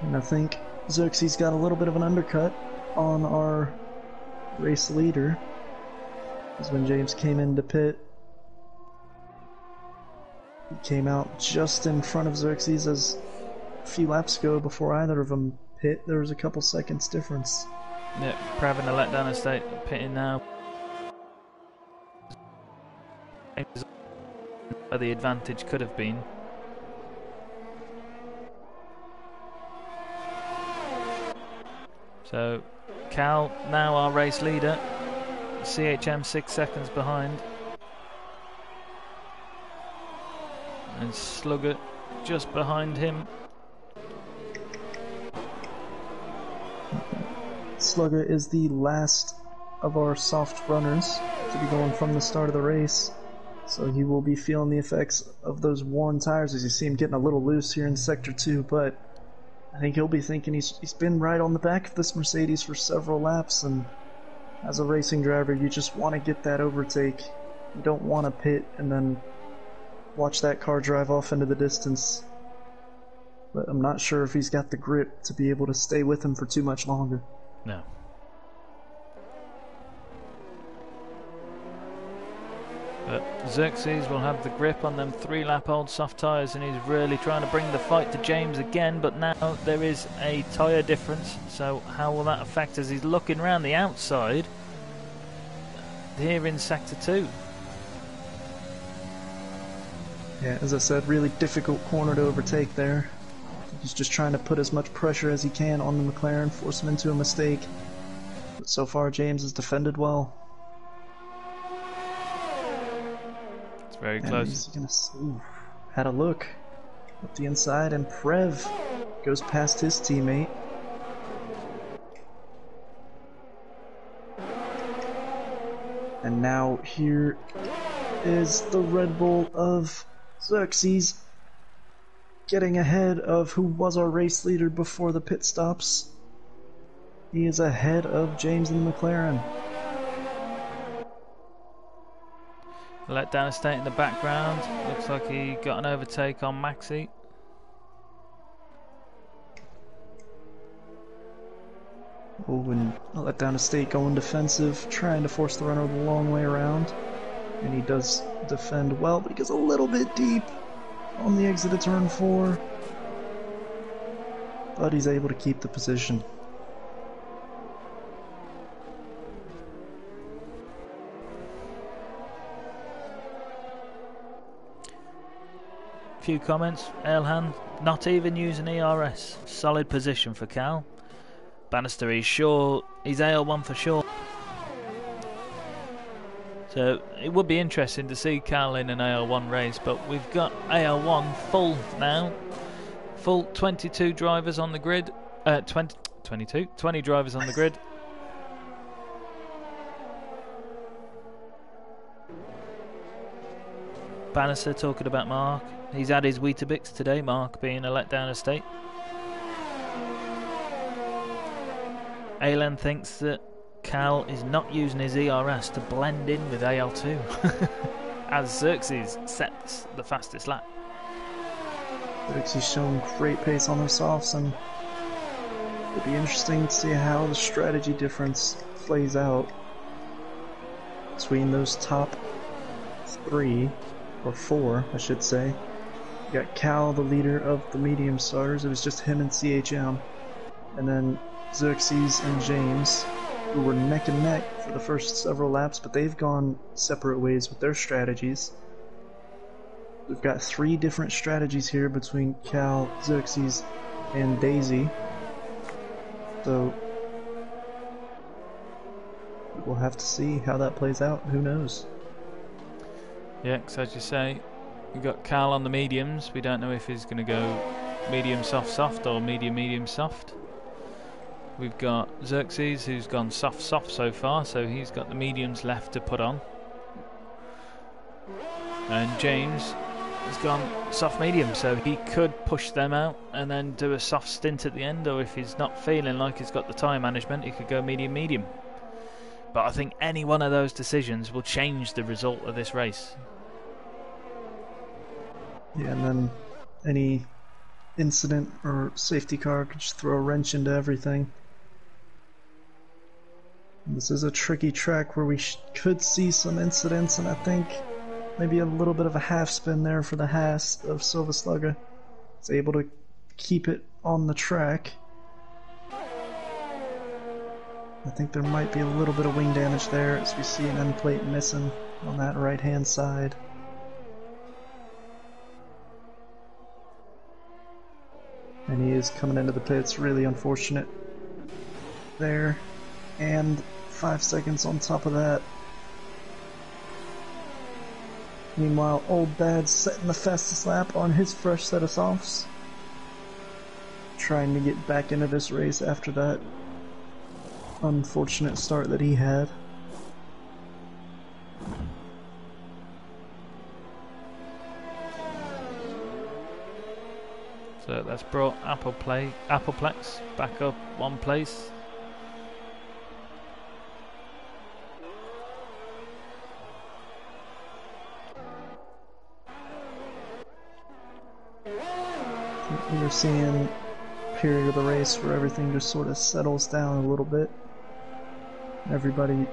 And I think Xerxes got a little bit of an undercut on our race leader. Because when James came into pit, he came out just in front of Xerxes as a few laps ago before either of them pit. There was a couple seconds difference. Yeah, Prav in the letdown estate pitting now. Where the advantage could have been. So Cal, now our race leader, CHM 6 seconds behind, and Slugger just behind him. Slugger is the last of our soft runners to be going from the start of the race, so he will be feeling the effects of those worn tires as you see him getting a little loose here in Sector 2, but I think he'll be thinking he's been right on the back of this Mercedes for several laps, and as a racing driver you just want to get that overtake. You don't want to pit and then watch that car drive off into the distance. But I'm not sure if he's got the grip to be able to stay with him for too much longer. No. But Xerxes will have the grip on them 3-lap-old soft tyres, and he's really trying to bring the fight to James again, but now there is a tyre difference, so how will that affect as he's looking around the outside here in Sector 2? Yeah, as I said, really difficult corner to overtake there. He's just trying to put as much pressure as he can on the McLaren, force him into a mistake. But so far James has defended well. Very close. He's gonna had a look up the inside, and Prev goes past his teammate. And now here is the Red Bull of Xerxes getting ahead of who was our race leader before the pit stops. He is ahead of James in the McLaren. Let down estate in the background. Looks like he got an overtake on Maxi. Oh, and let down estate going defensive, trying to force the runner the long way around. And he does defend well, but he gets a little bit deep on the exit of turn 4. But he's able to keep the position. Few comments. Elhan not even using ERS. Solid position for Cal. Bannister, he's sure he's AL1 for sure. So it would be interesting to see Cal in an AL1 race, but we've got AL1 full now. Full 22 drivers on the grid. 20 drivers on the grid. Bannister talking about Mark. He's had his Weetabix today, Mark being a letdown estate. Alan thinks that Cal is not using his ERS to blend in with AL2 as Xerxes sets the fastest lap. Xerxes showing great pace on those softs, and it'll be interesting to see how the strategy difference plays out between those top 3 or 4, I should say. You got Cal, the leader of the medium starters. It was just him and CHM, and then Xerxes and James, who were neck and neck for the first several laps, but they've gone separate ways with their strategies. We've got 3 different strategies here between Cal, Xerxes, and Daisy. So we'll have to see how that plays out. Who knows? Yeah, because as you say, we've got Cal on the mediums. We don't know if he's going to go medium soft soft or medium medium soft. We've got Xerxes, who's gone soft soft so far, so he's got the mediums left to put on. And James has gone soft medium, so he could push them out and then do a soft stint at the end, or if he's not feeling like he's got the tyre management, he could go medium medium. But I think any one of those decisions will change the result of this race. Yeah, and then any incident or safety car could just throw a wrench into everything. This is a tricky track where we could see some incidents, and I think maybe a little bit of a half spin there for the Haas of Silvaslugga. It's able to keep it on the track. I think there might be a little bit of wing damage there as we see an end plate missing on that right hand side. And he is coming into the pits, really unfortunate there. And 5 seconds on top of that. Meanwhile, Old Dad's setting the fastest lap on his fresh set of softs. Trying to get back into this race after that unfortunate start that he had. So that's brought Appleplex back up one place. We're seeing a period of the race where everything just sort of settles down a little bit. Everybody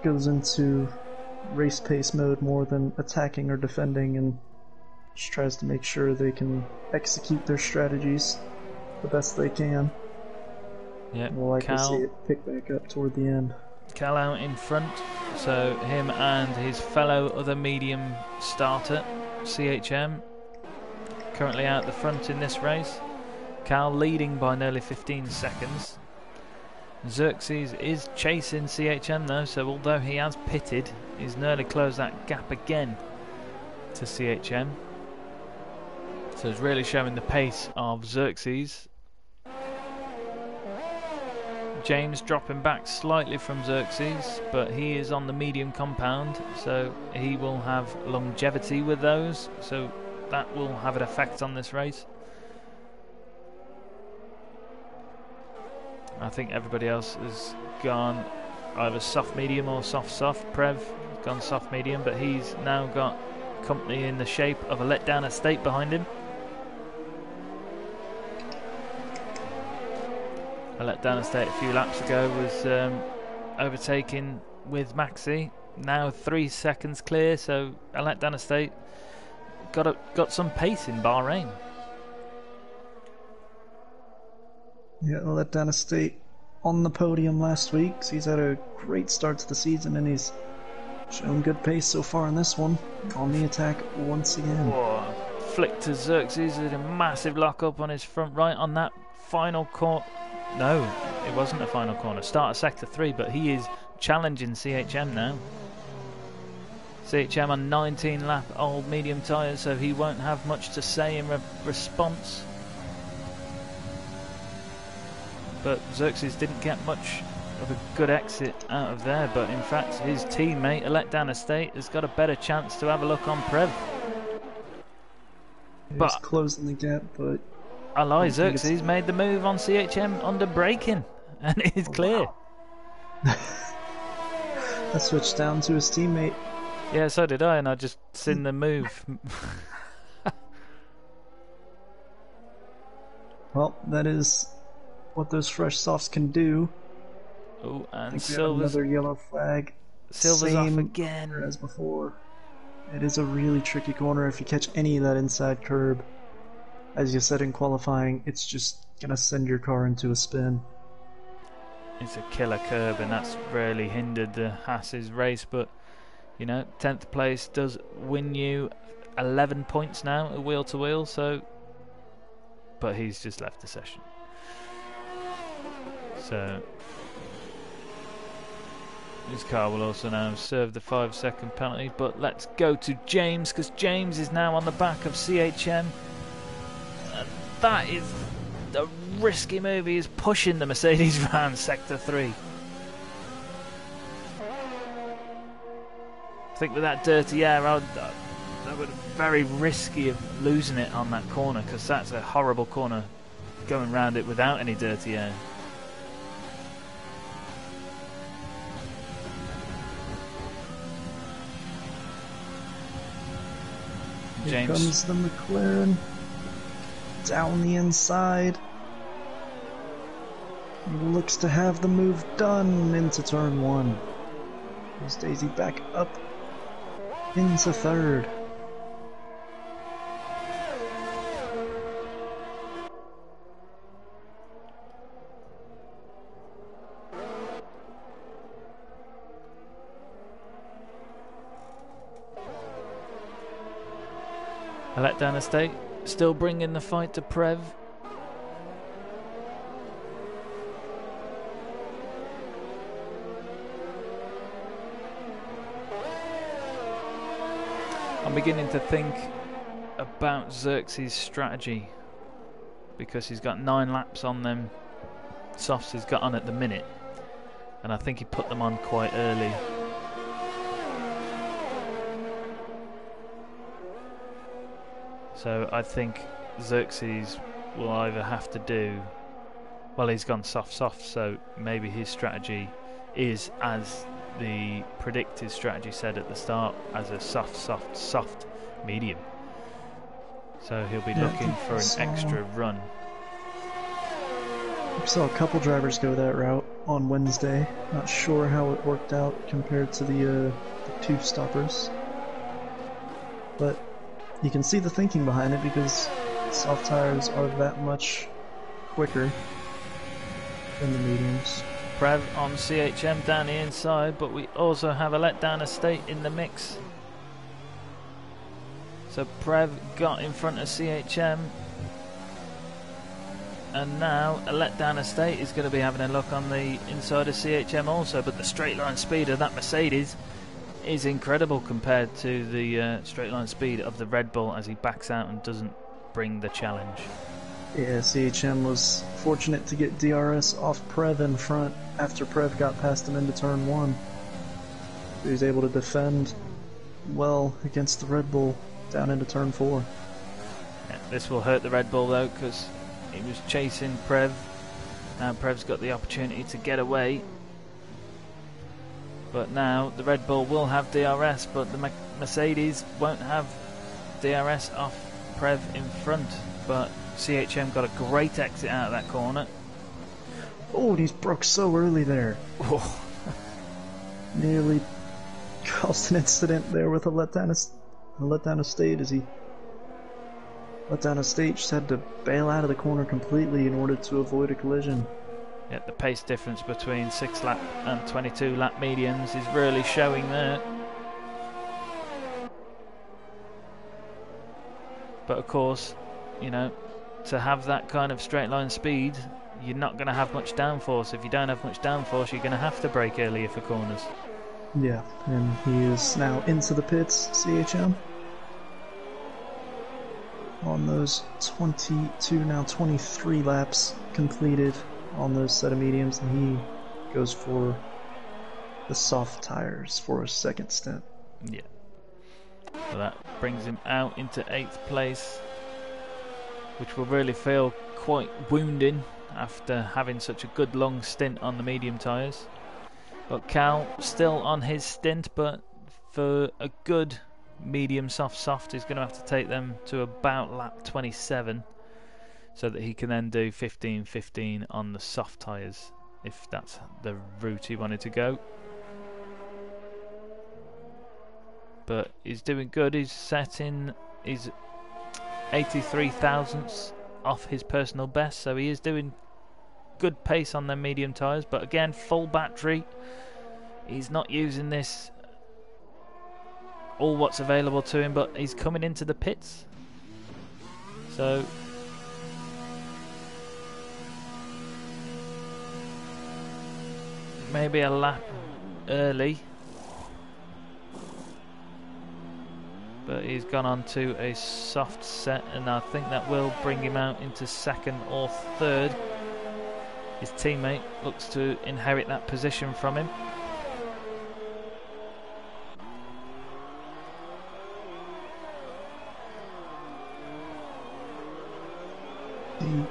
goes into race pace mode more than attacking or defending, and just tries to make sure they can execute their strategies the best they can. Yeah, we'll likely see it pick back up toward the end. Cal out in front, so him and his fellow other medium starter, CHM, currently out the front in this race. Cal leading by nearly 15 seconds. Xerxes is chasing CHM though, so although he has pitted, he's nearly closed that gap again to CHM. So it's really showing the pace of Xerxes. James dropping back slightly from Xerxes, but he is on the medium compound, so he will have longevity with those, so that will have an effect on this race. I think everybody else has gone either soft medium or soft soft. Prev has gone soft medium, but he's now got company in the shape of a letdown estate behind him. A letdown estate a few laps ago was overtaken with Maxi. Now 3 seconds clear, so a letdown estate got some pace in Bahrain. Yeah, letdown estate on the podium last week, so he's had a great start to the season and he's shown good pace so far in this one. On the attack once again. Whoa. Flick to Xerxes with a massive lock up on his front right on that final corner. No, it wasn't a final corner. Start of sector 3, but he is challenging CHM now. CHM on 19 lap old medium tyres, so he won't have much to say in response. But Xerxes didn't get much of a good exit out of there, but in fact his teammate, Letdown Estate, has got a better chance to have a look on Prev. He's closing the gap, but Ally Xerxes made the move on CHM under braking, and it is clear. Wow. I switched down to his teammate. Yeah, so did I, and I just seen the move. Well, that is what those fresh softs can do. Oh, and Silver's another yellow flag. Silver's off again as before. It is a really tricky corner if you catch any of that inside curb. As you said in qualifying, it's just gonna send your car into a spin. It's a killer curb, and that's really hindered the Haas's race, but you know, 10th place does win you 11 points now at wheel to wheel, so but he's just left the session. So his car will also now serve the 5-second penalty, but let's go to James, because James is now on the back of CHM, and that is a risky move. He is pushing the Mercedes around sector 3. I think with that dirty air, that would be very risky of losing it on that corner, because that's a horrible corner going round it without any dirty air. Here comes the McLaren down the inside. He looks to have the move done into turn 1. Here's Daisy back up into third. A Letdown Estate still bringing the fight to Prev. I'm beginning to think about Xerxes' strategy, because he's got 9 laps on them softs he's got on at the minute, and I think he put them on quite early. So I think Xerxes will either have to do, well, he's gone soft, so maybe his strategy is, as the predicted strategy said at the start, as a soft, medium. So he'll be looking for an extra run. We saw a couple drivers go that route on Wednesday. Not sure how it worked out compared to the 2 stoppers, but you can see the thinking behind it, because soft tires are that much quicker than the mediums. Prev on CHM down the inside, but we also have a Letdown Estate in the mix. So Prev got in front of CHM, and now a Letdown Estate is going to be having a look on the inside of CHM also, but the straight line speed of that Mercedes is incredible compared to the straight line speed of the Red Bull as he backs out and doesn't bring the challenge. Yeah, CHM was fortunate to get DRS off Prev in front after Prev got past him into turn 1. He was able to defend well against the Red Bull down into turn 4. Yeah, this will hurt the Red Bull though, because he was chasing Prev. Now Prev's got the opportunity to get away. But now the Red Bull will have DRS, but the Mercedes won't have DRS off Prev in front. But CHM got a great exit out of that corner. Oh, he's broke so early there. Oh. Nearly caused an incident there with a Letdown Estate, as he Letdown Estate just had to bail out of the corner completely in order to avoid a collision. Yeah, the pace difference between 6 lap and 22 lap mediums is really showing there. But of course, you know, to have that kind of straight line speed, you're not going to have much downforce. If you don't have much downforce, you're going to have to brake earlier for corners. Yeah, and he is now into the pits, CHM. On those 22, now 23 laps completed on those set of mediums, and he goes for the soft tires for a second stint. Yeah. So that brings him out into 8th place, which will really feel quite wounding after having such a good long stint on the medium tyres. But Cal still on his stint, but for a good medium soft he's going to have to take them to about lap 27 so that he can then do 15-15 on the soft tyres, if that's the route he wanted to go. But he's doing good. He's setting his 83 thousandths off his personal best, so he is doing good pace on their medium tyres. But again, full battery. He's not using this all what's available to him, but he's coming into the pits, so maybe a lap early, but he's gone on to a soft set, and I think that will bring him out into 2nd or 3rd. His teammate looks to inherit that position from him.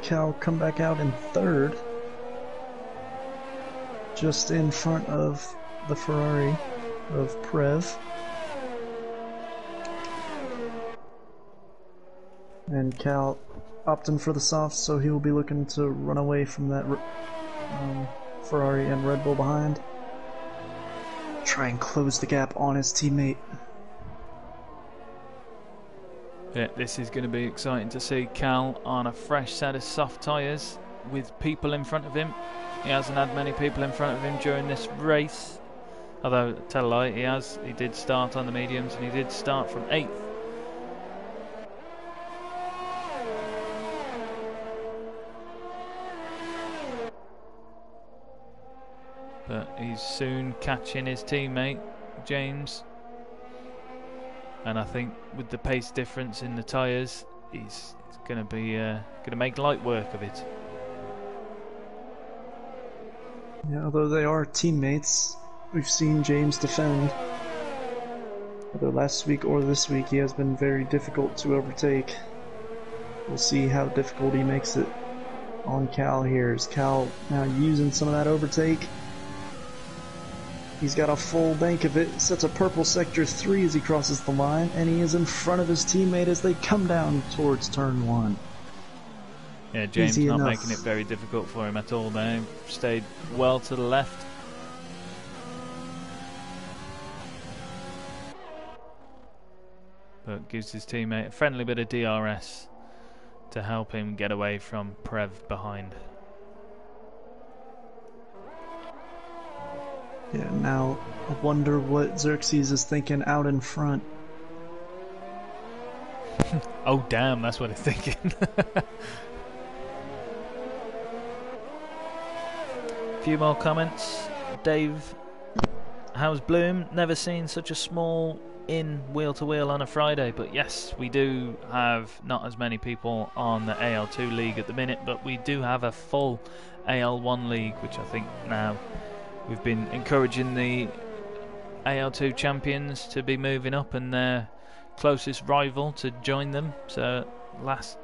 Cal come back out in 3rd, just in front of the Ferrari of Prev. And Cal opting for the soft, so he will be looking to run away from that Ferrari and Red Bull behind. Try and close the gap on his teammate. Yeah, this is going to be exciting to see Cal on a fresh set of soft tyres with people in front of him. He hasn't had many people in front of him during this race. Although, tell a lie, he did start on the mediums, and he did start from 8th. But he's soon catching his teammate, James. And I think with the pace difference in the tyres, he's going to make light work of it. Yeah, although they are teammates, we've seen James defend. Whether last week or this week, he has been very difficult to overtake. We'll see how difficult he makes it on Cal here. Is Cal now using some of that overtake? He's got a full bank of it, sets a purple sector 3 as he crosses the line, and he is in front of his teammate as they come down towards turn 1. Yeah, James not making it very difficult for him at all there. Stayed well to the left. But gives his teammate a friendly bit of DRS to help him get away from Prev behind. Yeah, now I wonder what Xerxes is thinking out in front. Oh damn, that's what he's thinking. Few more comments. Dave, how's Bloom? Never seen such a small in wheel-to-wheel on a Friday, but yes, we do have not as many people on the AL2 league at the minute, but we do have a full AL1 league, which I think now we've been encouraging the AL2 champions to be moving up and their closest rival to join them. So last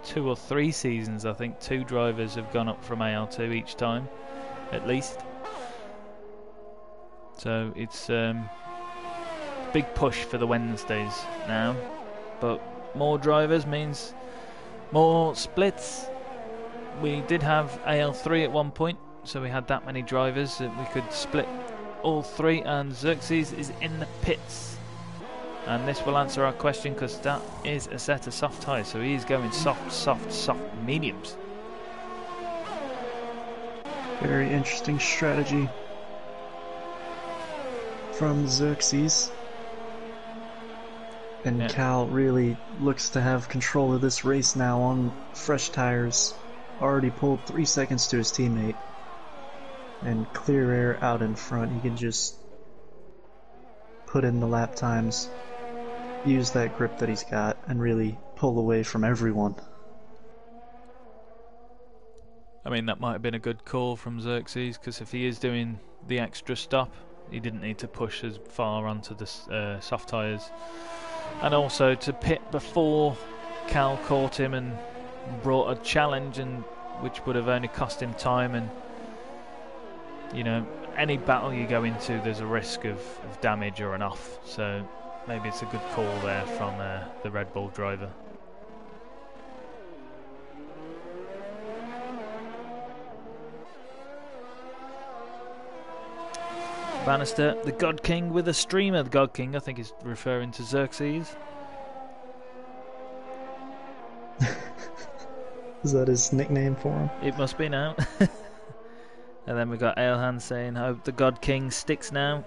2 or 3 seasons, I think 2 drivers have gone up from AL2 each time, at least. So it's big push for the Wednesdays now, but more drivers means more splits. We did have AL3 at one point, so we had that many drivers that we could split all 3, and Xerxes is in the pits, and this will answer our question because that is a set of soft tyres, so he's going soft mediums. Very interesting strategy from Xerxes. And yeah, Cal really looks to have control of this race now on fresh tires. Already pulled 3 seconds to his teammate. And clear air out in front. He can just put in the lap times, use that grip that he's got, and really pull away from everyone. I mean, that might have been a good call from Xerxes, because if he is doing the extra stop, he didn't need to push as far onto the soft tyres. And also to pit before Cal caught him and brought a challenge, and which would have only cost him time. And you know, any battle you go into, there's a risk of damage or an off, so maybe it's a good call there from the Red Bull driver. Bannister, the God King with a streamer. The God King, I think, is referring to Xerxes. Is that his nickname for him? It must be now. And then we got Ailhan saying, hope the God King sticks now.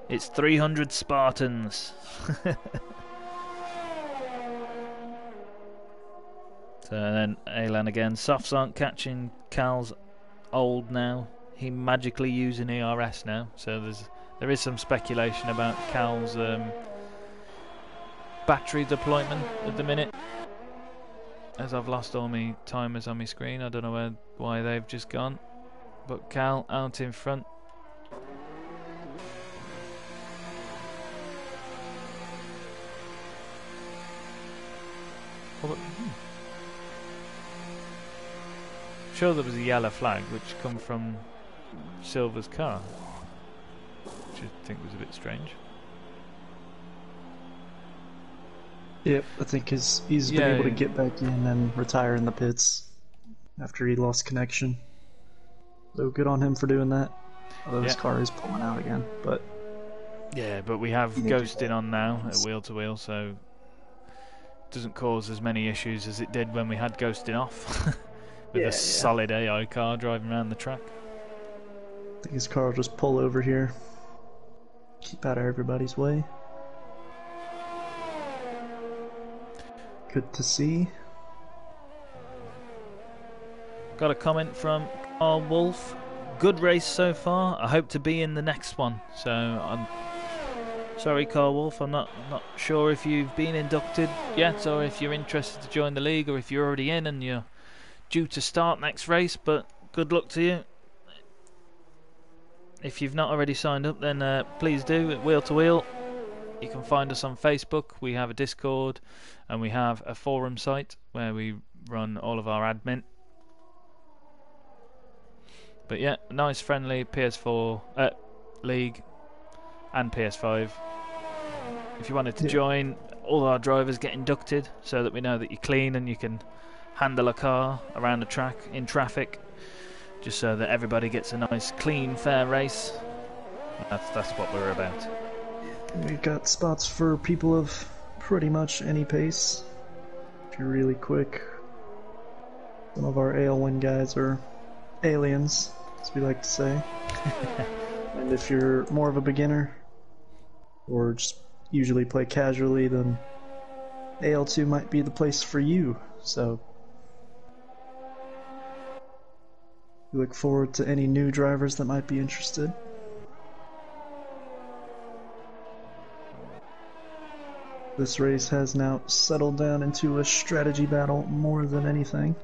It's 300 Spartans. So then Ailhan again. Softs aren't catching Cal's old now. He magically using ERS now. So there is some speculation about Cal's battery deployment at the minute. As I've lost all my timers on my screen, I don't know why they've just gone. But Cal out in front. Sure, there was a yellow flag which come from Silver's car, which I think was a bit strange. Yep, I think he's been able to get back in and retire in the pits after he lost connection. So good on him for doing that. Although his car is pulling out again, but yeah, but we have ghosting on now at wheel to wheel, so it doesn't cause as many issues as it did when we had ghosting off with a solid AI car driving around the track. I think his car will just pull over here, keep out of everybody's way. Good to see. Got a comment from Carl Wolf. Good race so far. I hope to be in the next one. So I'm sorry, Carl Wolf. I'm not sure if you've been inducted yet, or if you're interested to join the league, or if you're already in and you're due to start next race. But good luck to you. If you've not already signed up, then please do at Wheel to Wheel. You can find us on Facebook. We have a Discord, and we have a forum site where we run all of our admin. But yeah, nice friendly PS4 league and PS5. If you wanted to join, all our drivers get inducted so that we know that you're clean and you can handle a car around the track in traffic, just so that everybody gets a nice, clean, fair race. That's what we're about. We've got spots for people of pretty much any pace. If you're really quick, some of our AL1 guys are aliens, as we like to say. And if you're more of a beginner, or just usually play casually, then AL2 might be the place for you. So we look forward to any new drivers that might be interested. This race has now settled down into a strategy battle more than anything.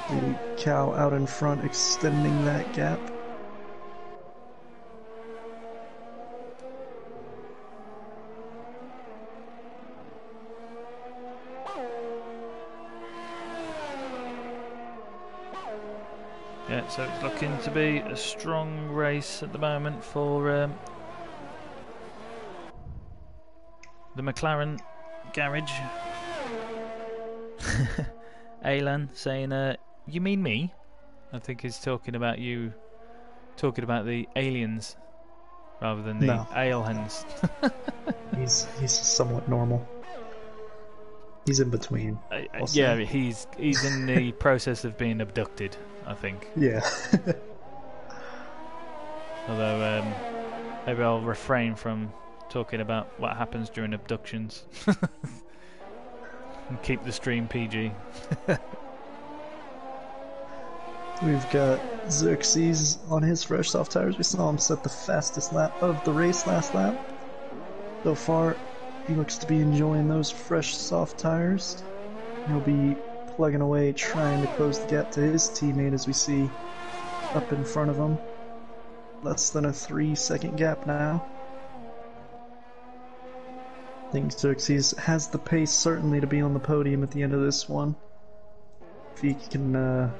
The cow out in front extending that gap. Yeah, so it's looking to be a strong race at the moment for the McLaren garage. Alan saying, you mean me? I think he's talking about you, talking about the aliens rather than the aliens. He's somewhat normal. He's in between. Yeah, he's in the process of being abducted, I think. Yeah. Although maybe I'll refrain from talking about what happens during abductions and keep the stream PG. We've got Xerxes on his fresh soft tires. We saw him set the fastest lap of the race last lap. So far, He looks to be enjoying those fresh, soft tires. He'll be plugging away, trying to close the gap to his teammate as we see up in front of him. Less than a 3-second gap now. I think Xerxes has the pace certainly to be on the podium at the end of this one. If he can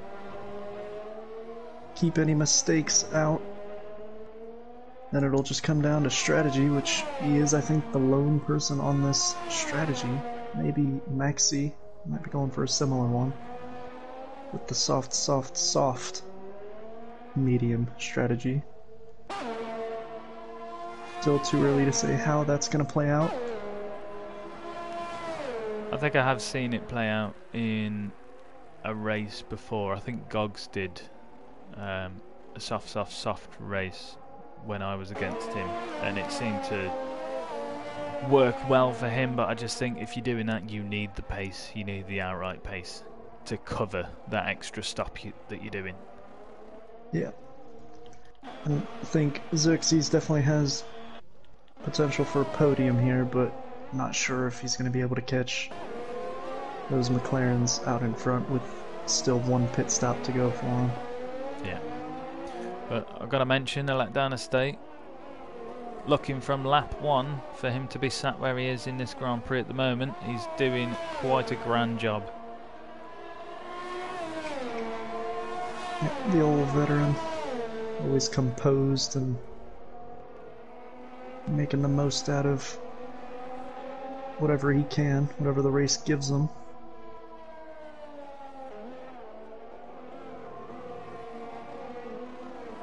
keep any mistakes out, then it'll just come down to strategy, which he is, I think, the lone person on this strategy. Maybe Maxi might be going for a similar one with the soft, medium strategy. Still too early to say how that's going to play out. I think I have seen it play out in a race before. I think Gogs did a soft race when I was against him, and it seemed to work well for him. But I just think if you're doing that, you need the pace, you need the outright pace to cover that extra stop that you're doing. Yeah, and I think Xerxes definitely has potential for a podium here, but not sure if he's going to be able to catch those McLarens out in front with still one pit stop to go for him. Yeah. But I've got to mention the letdown estate. Looking from lap 1 for him to be sat where he is in this Grand Prix at the moment. He's doing quite a grand job. Yeah, the old veteran, always composed and making the most out of whatever he can, whatever the race gives him.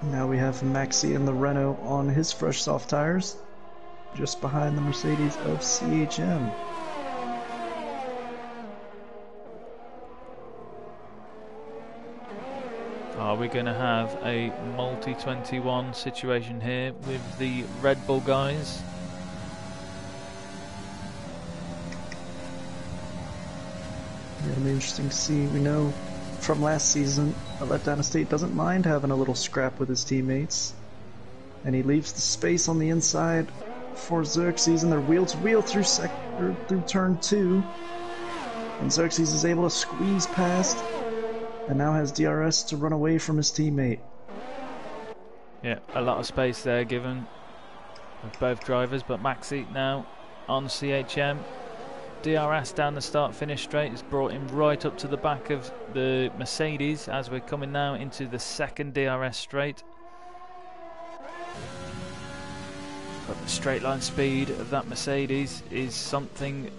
Now we have Maxi and the Renault on his fresh soft tires, just behind the Mercedes of CHM. Are we going to have a multi-21 situation here with the Red Bull guys? Yeah, it'll be interesting to see. We know from last season, a letdown estate doesn't mind having a little scrap with his teammates, and he leaves the space on the inside for Xerxes, and they're wheel to wheel through turn 2, and Xerxes is able to squeeze past, and now has DRS to run away from his teammate. Yeah, a lot of space there given with both drivers, but Maxi now on CHM. DRS down the start-finish straight has brought him right up to the back of the Mercedes as we're coming now into the second DRS straight. But the straight line speed of that Mercedes is something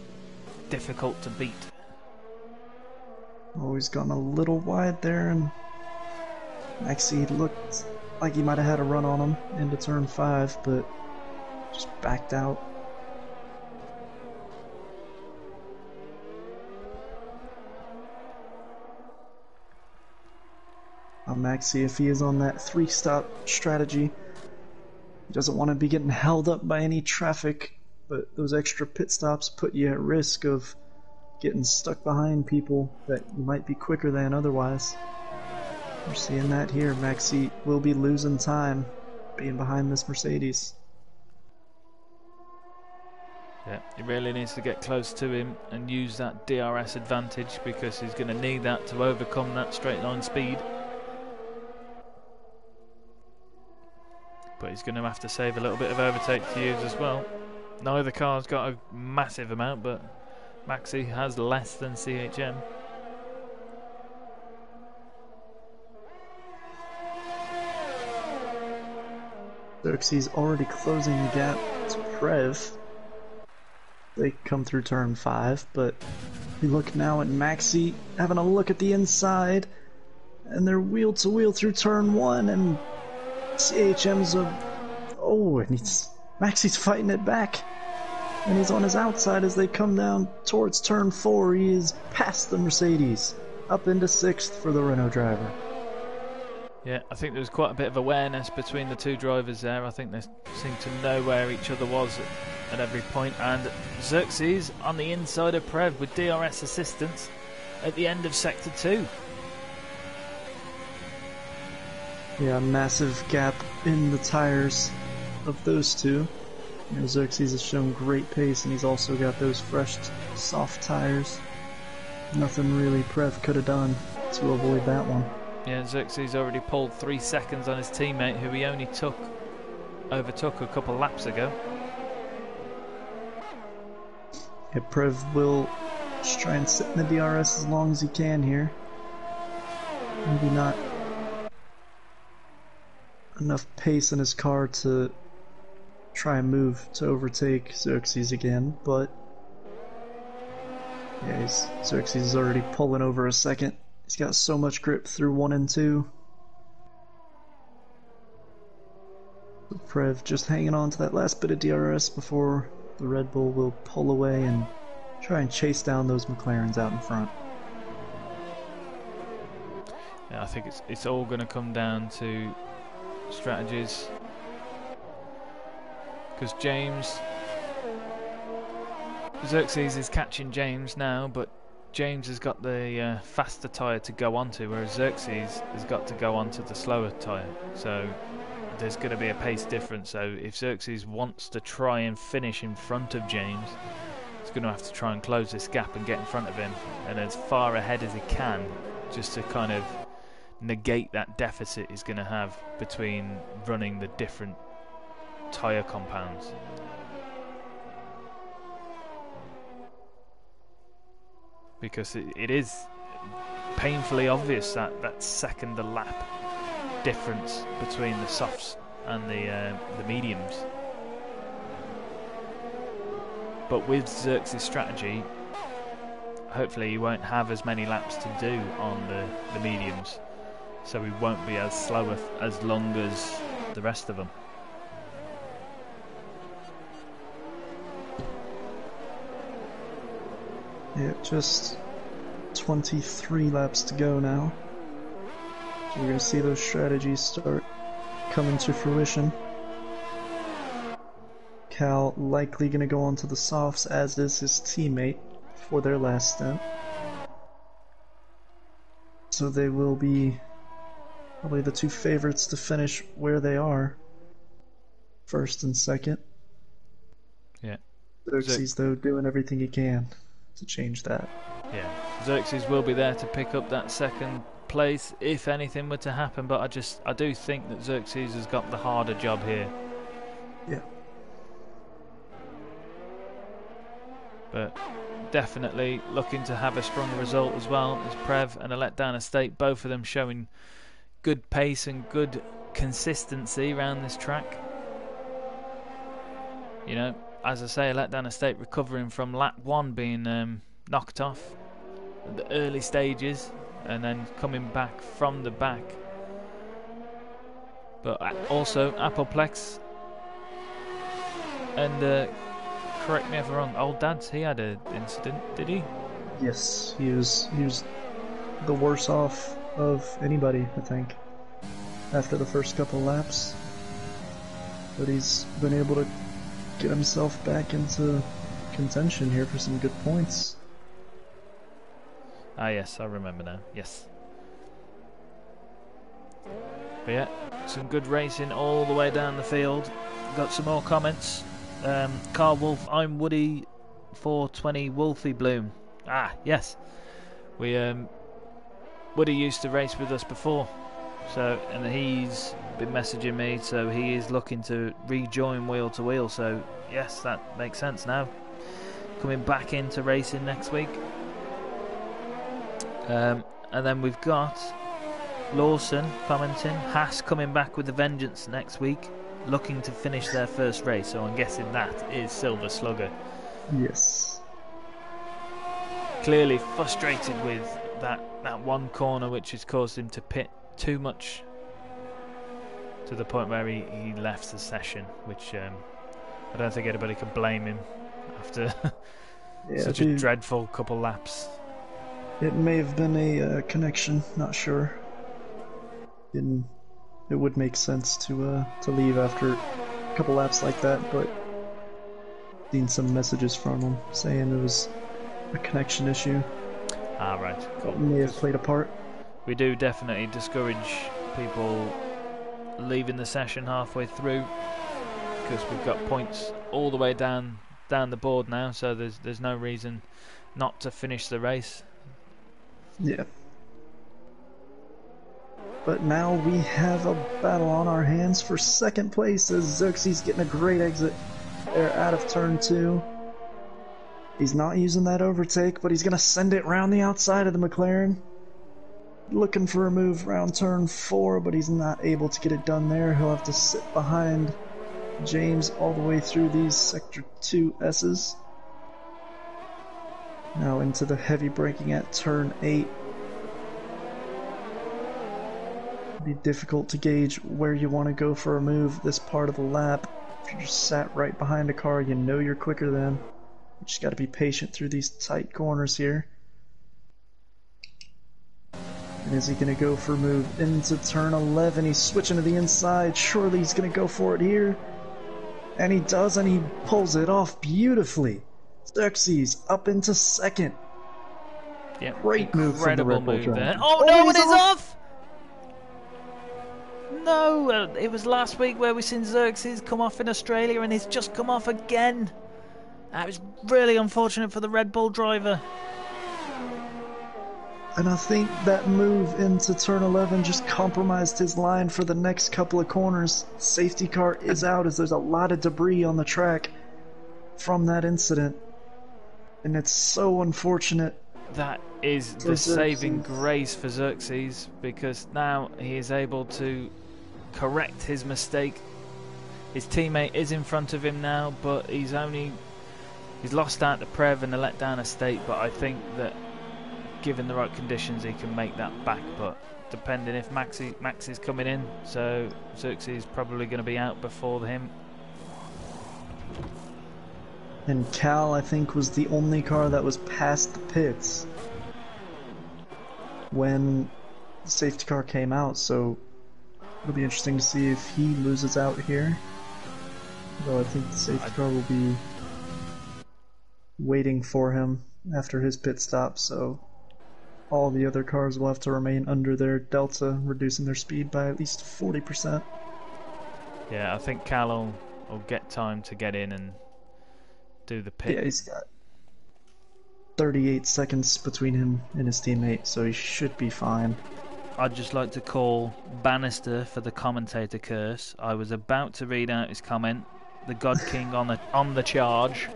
difficult to beat. Oh, he's gone a little wide there, and Maxi looked like he might have had a run on him into turn 5, but just backed out. Maxi, if he is on that 3-stop strategy, he doesn't want to be getting held up by any traffic, but those extra pit stops put you at risk of getting stuck behind people that you might be quicker than otherwise. We're seeing that here. Maxi will be losing time being behind this Mercedes. Yeah, he really needs to get close to him and use that DRS advantage, because he's going to need that to overcome that straight line speed. But he's going to have to save a little bit of overtake to use as well. Neither car's got a massive amount, but Maxi has less than CHM. Xerxes already closing the gap to Prev. They come through turn 5, but we look now at Maxi having a look at the inside, and they're wheel to wheel through turn 1, and CHM's Maxi's fighting it back, and he's on his outside as they come down towards turn 4. He is past the Mercedes, up into 6th for the Renault driver. Yeah, I think there was quite a bit of awareness between the two drivers there. I think they seemed to know where each other was at every point, and Xerxes on the inside of Prev with DRS assistance at the end of sector 2. Yeah, massive gap in the tires of those two. You know, Xerxes has shown great pace, and he's also got those fresh, soft tires. Nothing really Prev could have done to avoid that one. Yeah, Xerxes already pulled 3 seconds on his teammate, who he only overtook a couple laps ago. Yeah, Prev will just try and sit in the DRS as long as he can here. Maybe not enough pace in his car to try and move to overtake Xerxes again, but yeah, Xerxes is already pulling over a second. He's got so much grip through 1 and 2. Prev just hanging on to that last bit of DRS before the Red Bull will pull away and try and chase down those McLarens out in front. Yeah, I think it's all going to come down to strategies, because Xerxes is catching James now, but James has got the faster tyre to go onto, whereas Xerxes has got to go onto the slower tyre. So there's going to be a pace difference. So if Xerxes wants to try and finish in front of James, he's going to have to try and close this gap and get in front of him, and as far ahead as he can, just to kind of negate that deficit he's going to have between running the different tyre compounds. Because it is painfully obvious that second a lap difference between the softs and the mediums. But with Xerxes' strategy, hopefully he won't have as many laps to do on the mediums, so he won't be as slow as long as the rest of them. Yeah, just 23 laps to go now. So we're going to see those strategies start coming to fruition. Cal likely going to go onto the softs, as is his teammate, for their last stint. So they will be probably the two favorites to finish where they are, first and second. Yeah. Xerxes, though, doing everything he can to change that. Yeah, Xerxes will be there to pick up that second place if anything were to happen, but I do think that Xerxes has got the harder job here. Yeah. But definitely looking to have a stronger result as well as Prev and a letdown estate, both of them showing good pace and good consistency around this track. You know, as I say, a letdown estate recovering from lap 1 being knocked off at the early stages and then coming back from the back. But also Appleplex, and correct me if I'm wrong, Old Dad's, he had an incident, did he? Yes, he was the worse off of anybody, I think, after the first couple laps. But he's been able to get himself back into contention here for some good points. Ah yes, I remember now, yes. But yeah, some good racing all the way down the field. Got some more comments. Carl Wolf, I'm Woody 420 Wolfie Bloom. Ah yes, Woody used to race with us before, so, and he's been messaging me, so he is looking to rejoin Wheel to Wheel, so yes, that makes sense now, coming back into racing next week. And then we've got Lawson commenting, Haas coming back with a vengeance next week, looking to finish their first race, so I'm guessing that is Silver Slugger. Yes. Clearly frustrated with that one corner, which has caused him to pit too much, to the point where he left the session, which I don't think anybody can blame him after such a dreadful couple laps. It may have been a connection, not sure. It would make sense to leave after a couple laps like that, but seen some messages from him saying it was a connection issue. Ah, right. Cool. It may have played a part. We do definitely discourage people leaving the session halfway through, because we've got points all the way down the board now, so there's no reason not to finish the race. Yeah. But now we have a battle on our hands for second place as Xerxes getting a great exit there out of turn 2. He's not using that overtake, but he's going to send it round the outside of the McLaren. Looking for a move round turn 4, but he's not able to get it done there. He'll have to sit behind James all the way through these Sector 2 S's. Now into the heavy braking at turn 8. Be difficult to gauge where you want to go for a move this part of the lap. If you're just sat right behind a car, you know you're quicker than. You just got to be patient through these tight corners here. And is he going to go for a move into turn 11? He's switching to the inside. Surely he's going to go for it here. And he does, and he pulls it off beautifully. Xerxes up into second. Yep. Great move from the Red Bull driver. There. Oh no, it is off! No, it was last week where we seen Xerxes come off in Australia, and he's just come off again. That was really unfortunate for the Red Bull driver. And I think that move into turn 11 just compromised his line for the next couple of corners. Safety car is out as there's a lot of debris on the track from that incident. And it's so unfortunate. That is the saving grace for Xerxes, because now he is able to correct his mistake. His teammate is in front of him now, but he's lost out the Prev and the letdown estate, but I think that given the right conditions he can make that back, but depending if Max is coming in, so Xerxes is probably going to be out before him. And Cal, I think, was the only car that was past the pits when the safety car came out, so it'll be interesting to see if he loses out here. Though I think the safety car will be waiting for him after his pit stop, so all the other cars will have to remain under their delta, reducing their speed by at least 40%. Yeah, I think Cal will get time to get in and do the pit. Yeah, he's got 38 seconds between him and his teammate, so he should be fine. I'd just like to call Bannister for the commentator curse. I was about to read out his comment, the God King on the charge,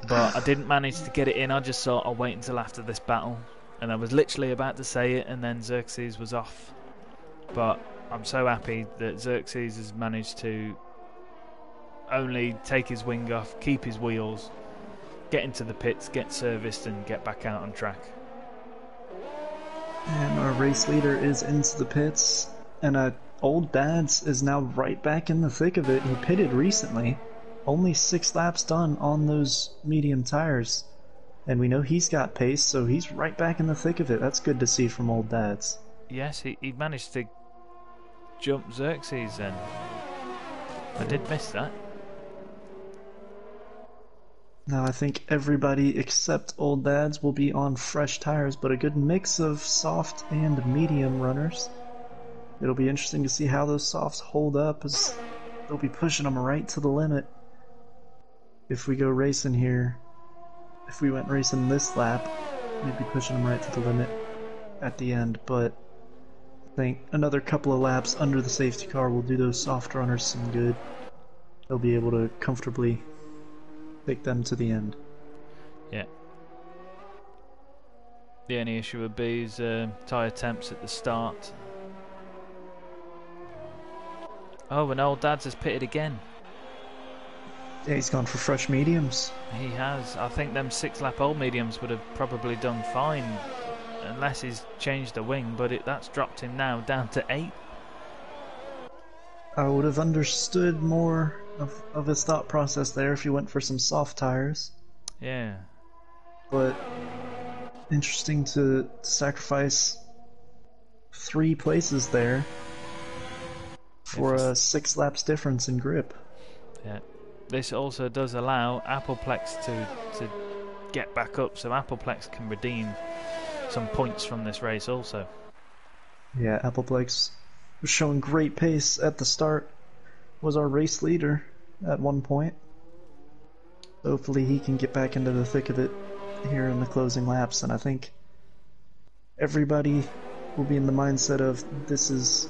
but I didn't manage to get it in. I just thought I'll wait until after this battle, and I was literally about to say it, and then Xerxes was off. But I'm so happy that Xerxes has managed to only take his wing off, keep his wheels, get into the pits, get serviced, and get back out on track. And our race leader is into the pits, and Old Dads is now right back in the thick of it. He pitted recently, only 6 laps done on those medium tires, and we know he's got pace, so he's right back in the thick of it. That's good to see from Old Dads. Yes, he managed to jump Xerxes, and I did miss that. Now I think everybody except Old Dads will be on fresh tires, but a good mix of soft and medium runners. It'll be interesting to see how those softs hold up, as they'll be pushing them right to the limit. If we go racing here, if we went racing this lap, we'd be pushing them right to the limit at the end, but I think another couple of laps under the safety car will do those soft runners some good. They'll be able to comfortably take them to the end. Yeah. The only issue would be his tyre temps at the start. Oh, and Old Dads has pitted again. Yeah, he's gone for fresh mediums. He has. I think them 6-lap old mediums would have probably done fine, unless he's changed the wing, but that's dropped him now down to 8. I would have understood more of his thought process there if he went for some soft tires. Yeah. But interesting to sacrifice 3 places there for a 6 laps difference in grip. Yeah. This also does allow Appleplex to get back up, so Appleplex can redeem some points from this race also. Yeah, Appleplex was showing great pace at the start was our race leader at one point. Hopefully he can get back into the thick of it here in the closing laps, and I think everybody will be in the mindset of this is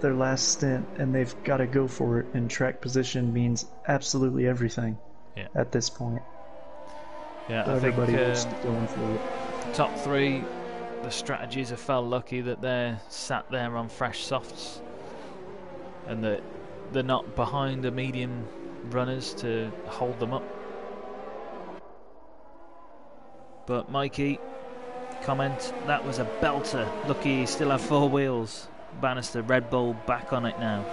their last stint and they've got to go for it, and track position means absolutely everything at this point. Yeah, so I think everybody was going for it. Top three, the strategies have felt lucky that they're sat there on fresh softs and that they're not behind the medium runners to hold them up. But Mikey, comment, that was a belter. Lucky you still have four wheels. Bannister, Red Bull back on it now.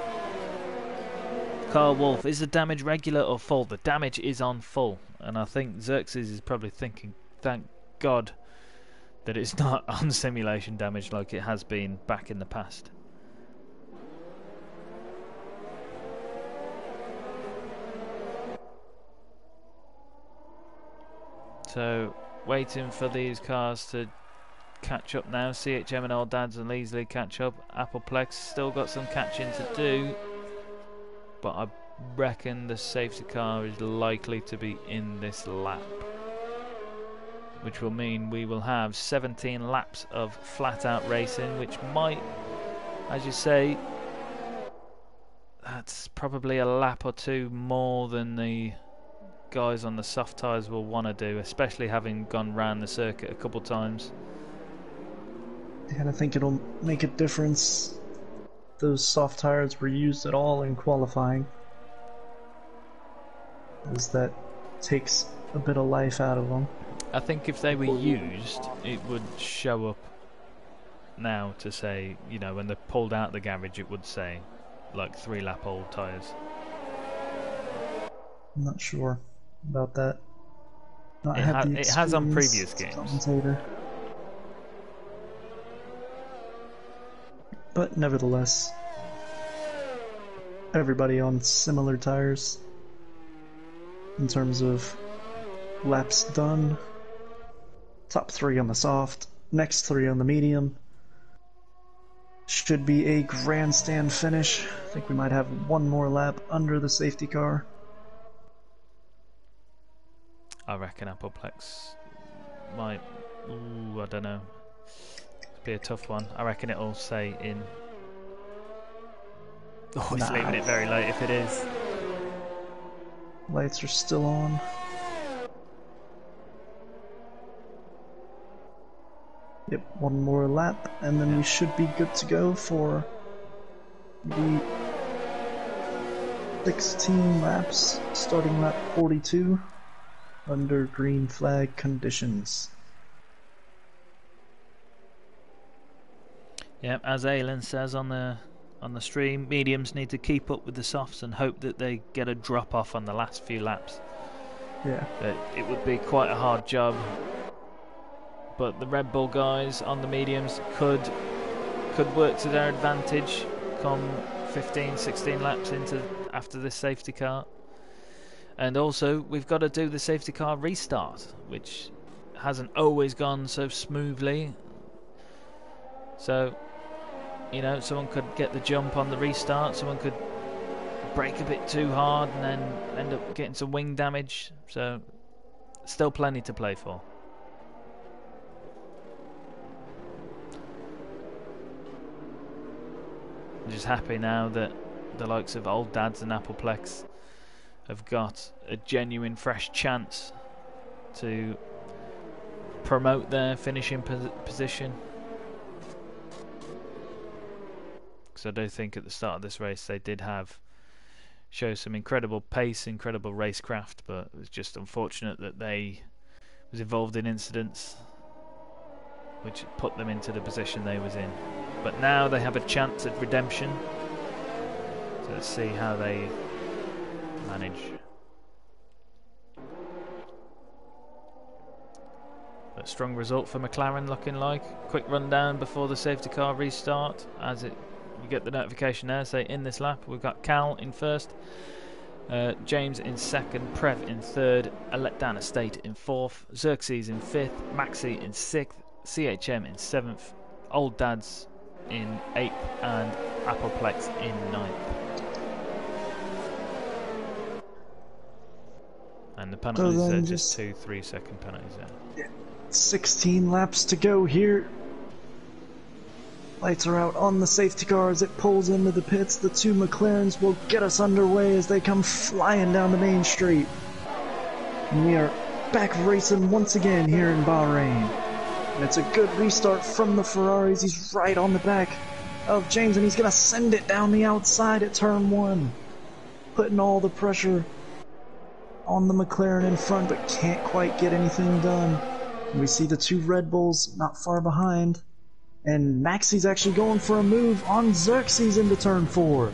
Carl Wolf, is the damage regular or full? The damage is on full, and I think Xerxes is probably thinking, thank God that it's not on simulation damage like it has been back in the past. So waiting for these cars to catch up now. CHM and Old Dads and Leasley catch up. Appleplex still got some catching to do, but I reckon the safety car is likely to be in this lap, which will mean we will have 17 laps of flat out racing, which might, as you say, that's probably a lap or two more than the guys on the soft tyres will want to do, especially having gone round the circuit a couple times. And I think it'll make a difference. Those soft tires were used at all in qualifying, as that takes a bit of life out of them. I think if they were used, it would show up now to say, you know, when they pulled out the garage, it would say like 3-lap old tyres. I'm not sure about that. It has on previous games. But nevertheless, everybody on similar tires in terms of laps done. Top 3 on the soft, next 3 on the medium. Should be a grandstand finish. I think we might have one more lap under the safety car. I reckon Appleplex might, I don't know. Be a tough one. I reckon it'll say in. Oh, it's leaving it very late if it is. Lights are still on. Yep, one more lap, and then we should be good to go for the 16 laps, starting lap 42, under green flag conditions. Yeah, as Alan says on the stream, mediums need to keep up with the softs and hope that they get a drop off on the last few laps. Yeah, but it would be quite a hard job. But the Red Bull guys on the mediums could work to their advantage come 15, 16 laps into after this safety car. And also we've got to do the safety car restart, which hasn't always gone so smoothly. So, you know, someone could get the jump on the restart, someone could brake a bit too hard and then end up getting some wing damage. So, still plenty to play for. I'm just happy now that the likes of Old Dads and Appleplex have got a genuine fresh chance to promote their finishing position. Because I do think at the start of this race they did show some incredible pace, incredible racecraft, but it was just unfortunate that they was involved in incidents which put them into the position they was in. But now they have a chance at redemption, so let's see how they manage. But strong result for McLaren, looking like. Quick rundown before the safety car restart. You get the notification there, say in this lap we've got Cal in first, James in second, Prev in third, Dan Estate in fourth, Xerxes in fifth, Maxi in sixth, CHM in seventh, Old Dads in eighth, and Appleplex in ninth. And the So penalties then there, just 2 3-second penalties there. 16 laps to go here. Lights are out on the safety car as it pulls into the pits. The two McLarens will get us underway as they come flying down the main street. And we are back racing once again here in Bahrain. And it's a good restart from the Ferraris. He's right on the back of James, and he's going to send it down the outside at turn 1. Putting all the pressure on the McLaren in front, but can't quite get anything done. And we see the two Red Bulls not far behind. And Maxi's actually going for a move on Xerxes into turn 4.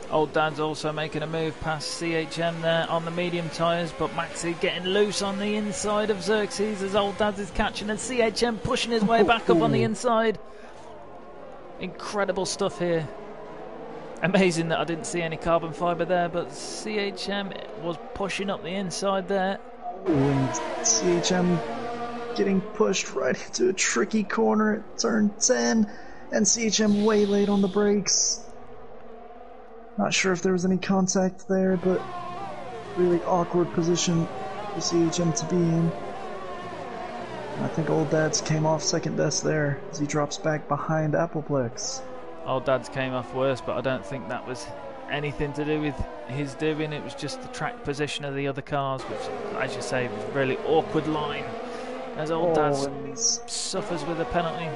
Old Dad's also making a move past CHM there on the medium tyres, but Maxi getting loose on the inside of Xerxes as Old Dad's is catching, and CHM pushing his way back up on the inside. Incredible stuff here. Amazing that I didn't see any carbon fibre there, but CHM was pushing up the inside there. And CHM getting pushed right into a tricky corner at turn 10, and CHM way late on the brakes. Not sure if there was any contact there, but really awkward position for CHM to be in. And I think Old Dad's came off second best there as he drops back behind Appleplex. Old Dad's came off worse, but I don't think that was anything to do with his doing. It was just the track position of the other cars, which, as you say, was a really awkward line as Old Dad suffers with a penalty.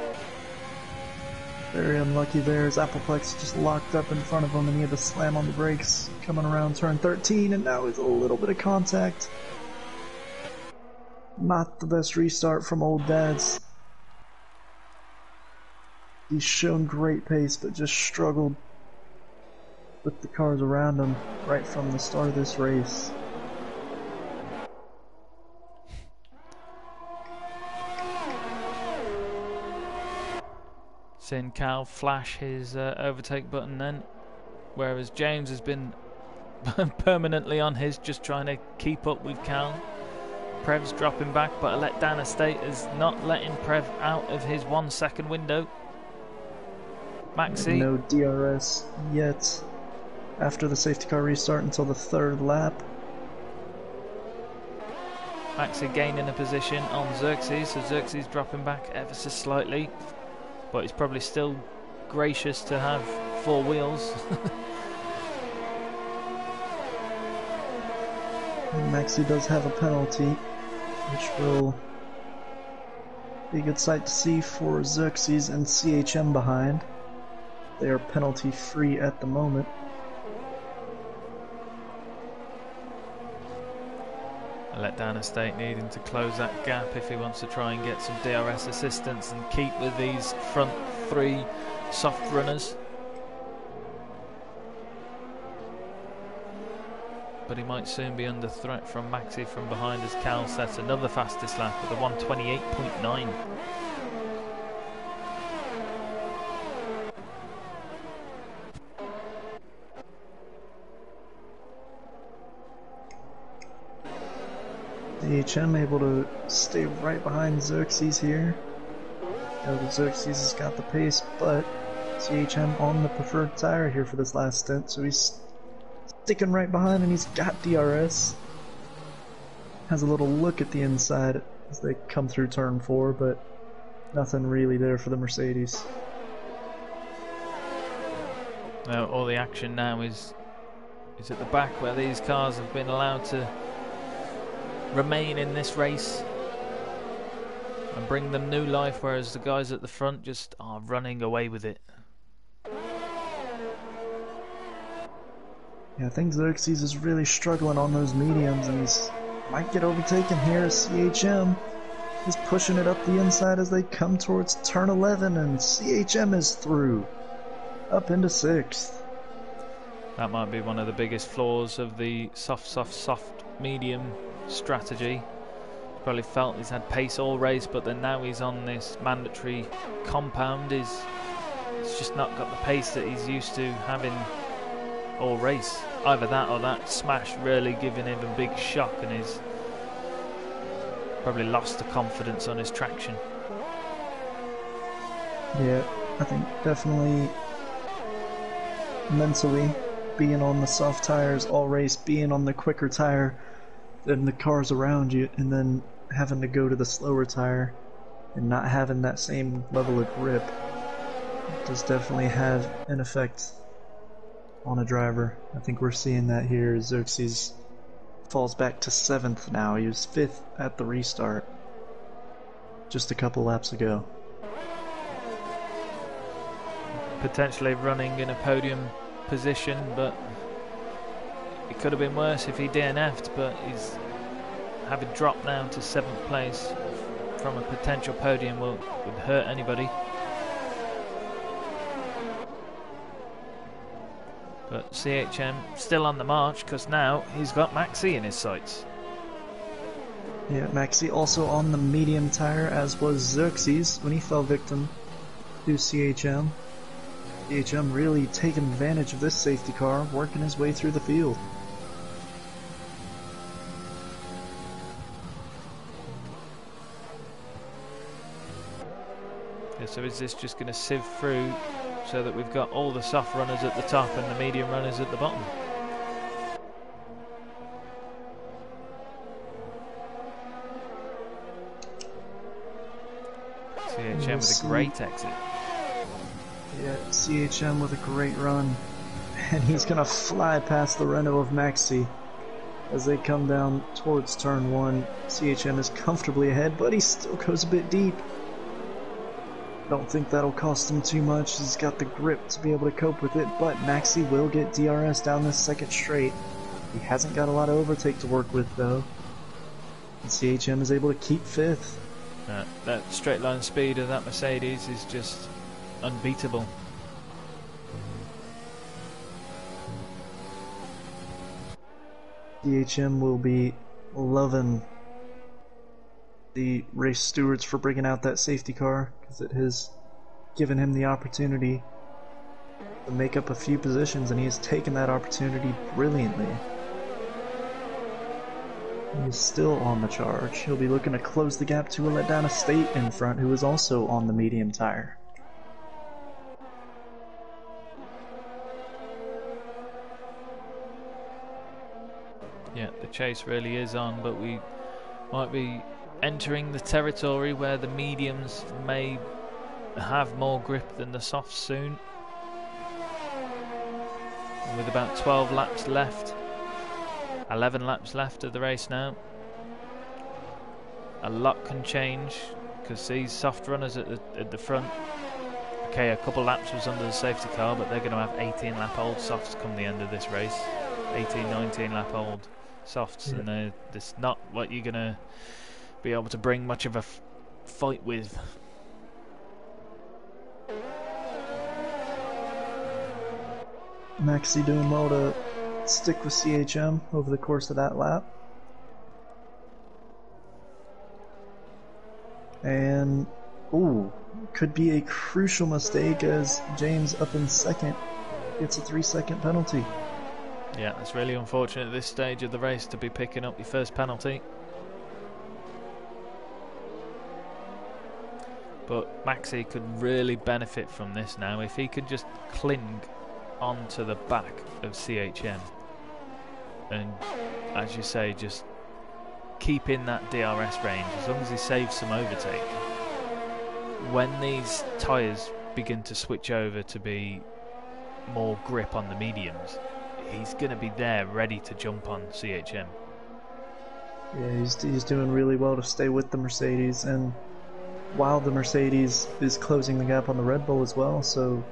Very unlucky there as Appleplex just locked up in front of him and he had to slam on the brakes coming around turn 13, and now is a little bit of contact. Not the best restart from Old Dad's. He's shown great pace but just struggled with the cars around him right from the start of this race. Seeing Cal flash his overtake button then, whereas James has been permanently on his, just trying to keep up with Cal. Prev's dropping back, but a letdown estate is not letting Prev out of his 1 second window. Maxi. No DRS yet after the safety car restart until the 3rd lap. Maxi gaining a position on Xerxes, so Xerxes dropping back ever so slightly. But he's probably still gracious to have 4 wheels. And Maxi does have a penalty, which will be a good sight to see for Xerxes and CHM behind. They are penalty free at the moment. A letdown estate needing to close that gap if he wants to try and get some DRS assistance and keep with these front 3 soft runners. But he might soon be under threat from Maxi from behind as Cal sets another fastest lap with a 1:28.9. CHM able to stay right behind Xerxes here. Xerxes has got the pace, but CHM on the preferred tire here for this last stint, so he's sticking right behind and he's got DRS. Has a little look at the inside as they come through turn 4, but nothing really there for the Mercedes. Now all the action now is at the back, where these cars have been allowed to remain in this race and bring them new life, whereas the guys at the front just are running away with it. Yeah, I think Xerxes is really struggling on those mediums, and he's might get overtaken here as CHM is pushing it up the inside as they come towards turn 11, and CHM is through up into 6th. That might be one of the biggest flaws of the soft medium strategy. Probably felt he's had pace all race, but then now he's on this mandatory compound. He's just not got the pace that he's used to having all race. Either that or that smash really giving him a big shock, and he's probably lost the confidence on his traction. Yeah, I think definitely mentally being on the soft tires all race, being on the quicker tire than the cars around you, and then having to go to the slower tire and not having that same level of grip does definitely have an effect on a driver. I think we're seeing that here. Xerxes falls back to 7th now. He was 5th at the restart just a couple laps ago. Potentially running in a podium position, but it could have been worse if he DNF'd, but he's having dropped now to 7th place from a potential podium would hurt anybody. But CHM still on the march, because now he's got Maxi in his sights. Yeah, Maxi also on the medium tire, as was Xerxes when he fell victim to CHM. CHM really taking advantage of this safety car, working his way through the field. Yeah, so is this just going to sieve through so that we've got all the soft runners at the top and the medium runners at the bottom? CHM with a great exit. Yeah, CHM with a great run. And he's going to fly past the Renault of Maxi as they come down towards turn 1. CHM is comfortably ahead, but he still goes a bit deep. Don't think that'll cost him too much. He's got the grip to be able to cope with it, but Maxi will get DRS down this second straight. He hasn't got a lot of overtake to work with, though. And CHM is able to keep 5th. That straight line speed of that Mercedes is just unbeatable. CHM will be loving the race stewards for bringing out that safety car, because it has given him the opportunity to make up a few positions, and he has taken that opportunity brilliantly. He's still on the charge. He'll be looking to close the gap to a letdown Estate in front, who is also on the medium tire. Yeah, the chase really is on, but we might be entering the territory where the mediums may have more grip than the softs soon. And with about 12 laps left, 11 laps left of the race now, a lot can change, because these soft runners at the front, okay, a couple laps was under the safety car, but they're going to have 18 lap old softs come the end of this race. 18, 19 lap old softs, yeah. And it's not what you're going to be able to bring much of a fight with. Maxi doing well to stick with CHM over the course of that lap. And, ooh, could be a crucial mistake as James up in second gets a 3-second penalty. Yeah, it's really unfortunate at this stage of the race to be picking up your first penalty. But Maxi could really benefit from this now if he could just cling onto the back of CHM. And as you say, just keep in that DRS range as long as he saves some overtake. When these tyres begin to switch over to be more grip on the mediums, he's going to be there ready to jump on CHM. Yeah, he's doing really well to stay with the Mercedes, and while the Mercedes is closing the gap on the Red Bull as well, so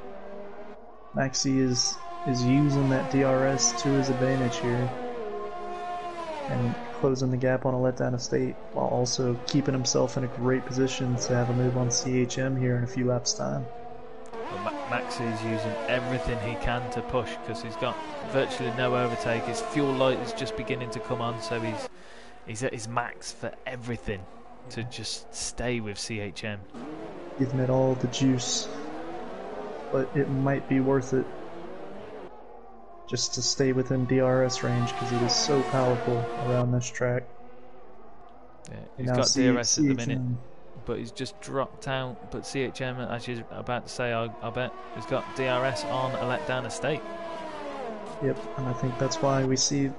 Maxi is using that DRS to his advantage here and closing the gap on a letdown Estate, while also keeping himself in a great position to have a move on CHM here in a few laps time. Maxi is using everything he can to push, because he's got virtually no overtake. His fuel light is just beginning to come on, so he's at his max for everything to just stay with CHM. Giving it all the juice, but it might be worth it just to stay within DRS range, because it is so powerful around this track. Yeah, he's got DRS at the minute, but he's just dropped out. But CHM, as you're about to say, I bet, has got DRS on a letdown Estate. Yep, and I think that's why we see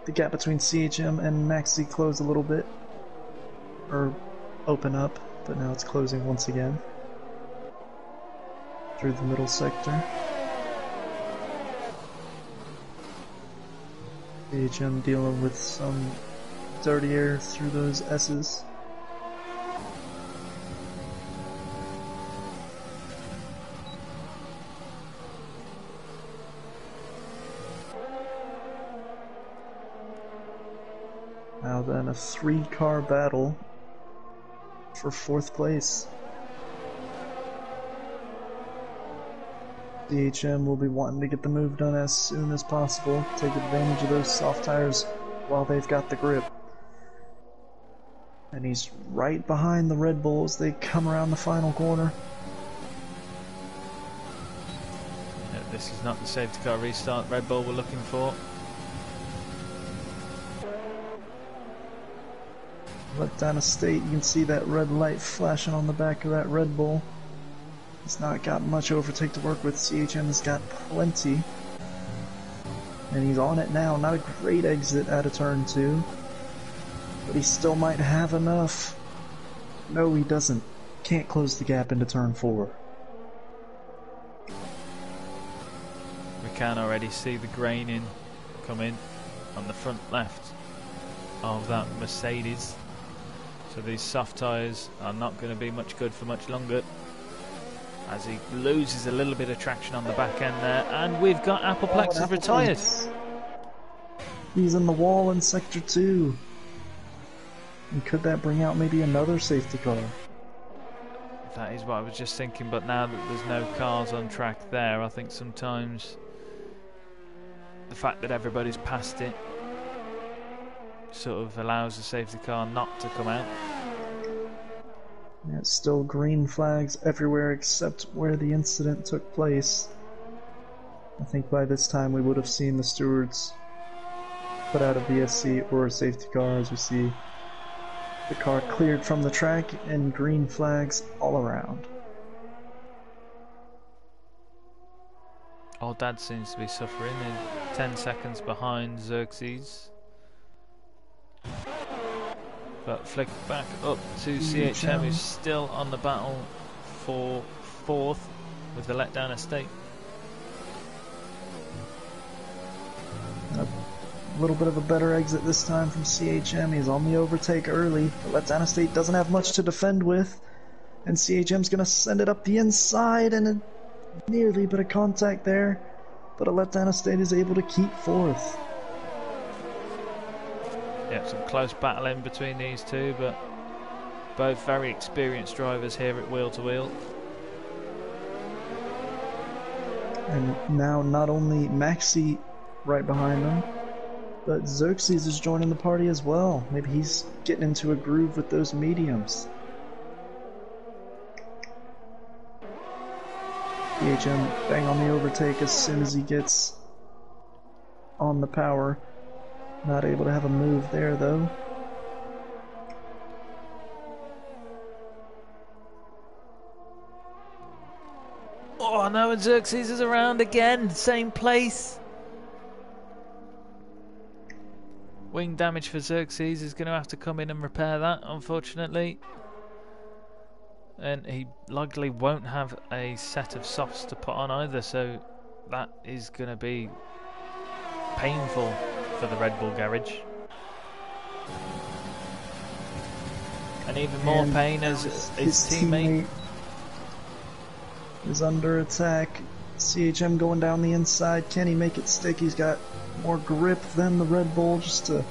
the gap between CHM and Maxi close a little bit, or open up, but now it's closing once again through the middle sector. CHM dealing with some dirty air through those S's. Now then, a 3-car battle for 4th place. CHM will be wanting to get the move done as soon as possible, take advantage of those soft tires while they've got the grip. And he's right behind the Red Bull as they come around the final corner. Yeah, this is not the safety car restart Red Bull were looking for. Let down a state, you can see that red light flashing on the back of that Red Bull. He's not got much overtake to work with. CHM's got plenty. And he's on it now. Not a great exit out of turn 2. But he still might have enough. No, he doesn't. Can't close the gap into turn 4. We can already see the graining come in on the front left of that Mercedes. So these soft tyres are not going to be much good for much longer, as he loses a little bit of traction on the back end there. And we've got Appleplex is retired. He's in the wall in sector 2. And could that bring out maybe another safety car? That is what I was just thinking, but now that there's no cars on track there, I think sometimes the fact that everybody's past it sort of allows the safety car not to come out. Yeah, it's still green flags everywhere except where the incident took place. I think by this time we would have seen the stewards put out a VSC or a safety car, as we see the car cleared from the track and green flags all around. Old Dad seems to be suffering, in 10 seconds behind Xerxes. But flick back up to CHM, who's still on the battle for 4th with the letdown estate. A little bit of a better exit this time from CHM. He's on the overtake early. The letdown estate doesn't have much to defend with. And CHM's going to send it up the inside, and a nearly bit of contact there. But a letdown estate is able to keep 4th. Yeah, some close battling between these two, but both very experienced drivers here at Wheel to Wheel. And now not only Maxi right behind them, but Xerxes is joining the party as well. Maybe he's getting into a groove with those mediums. CHM bang on the overtake as soon as he gets on the power. Not able to have a move there though. Oh no, and Xerxes is around again, same place. Wing damage for Xerxes, is going to have to come in and repair that, unfortunately. And he likely won't have a set of softs to put on either, so that is going to be painful for the Red Bull garage. And even more pain as his teammate is under attack. CHM going down the inside. Can he make it stick? He's got more grip than the Red Bull just to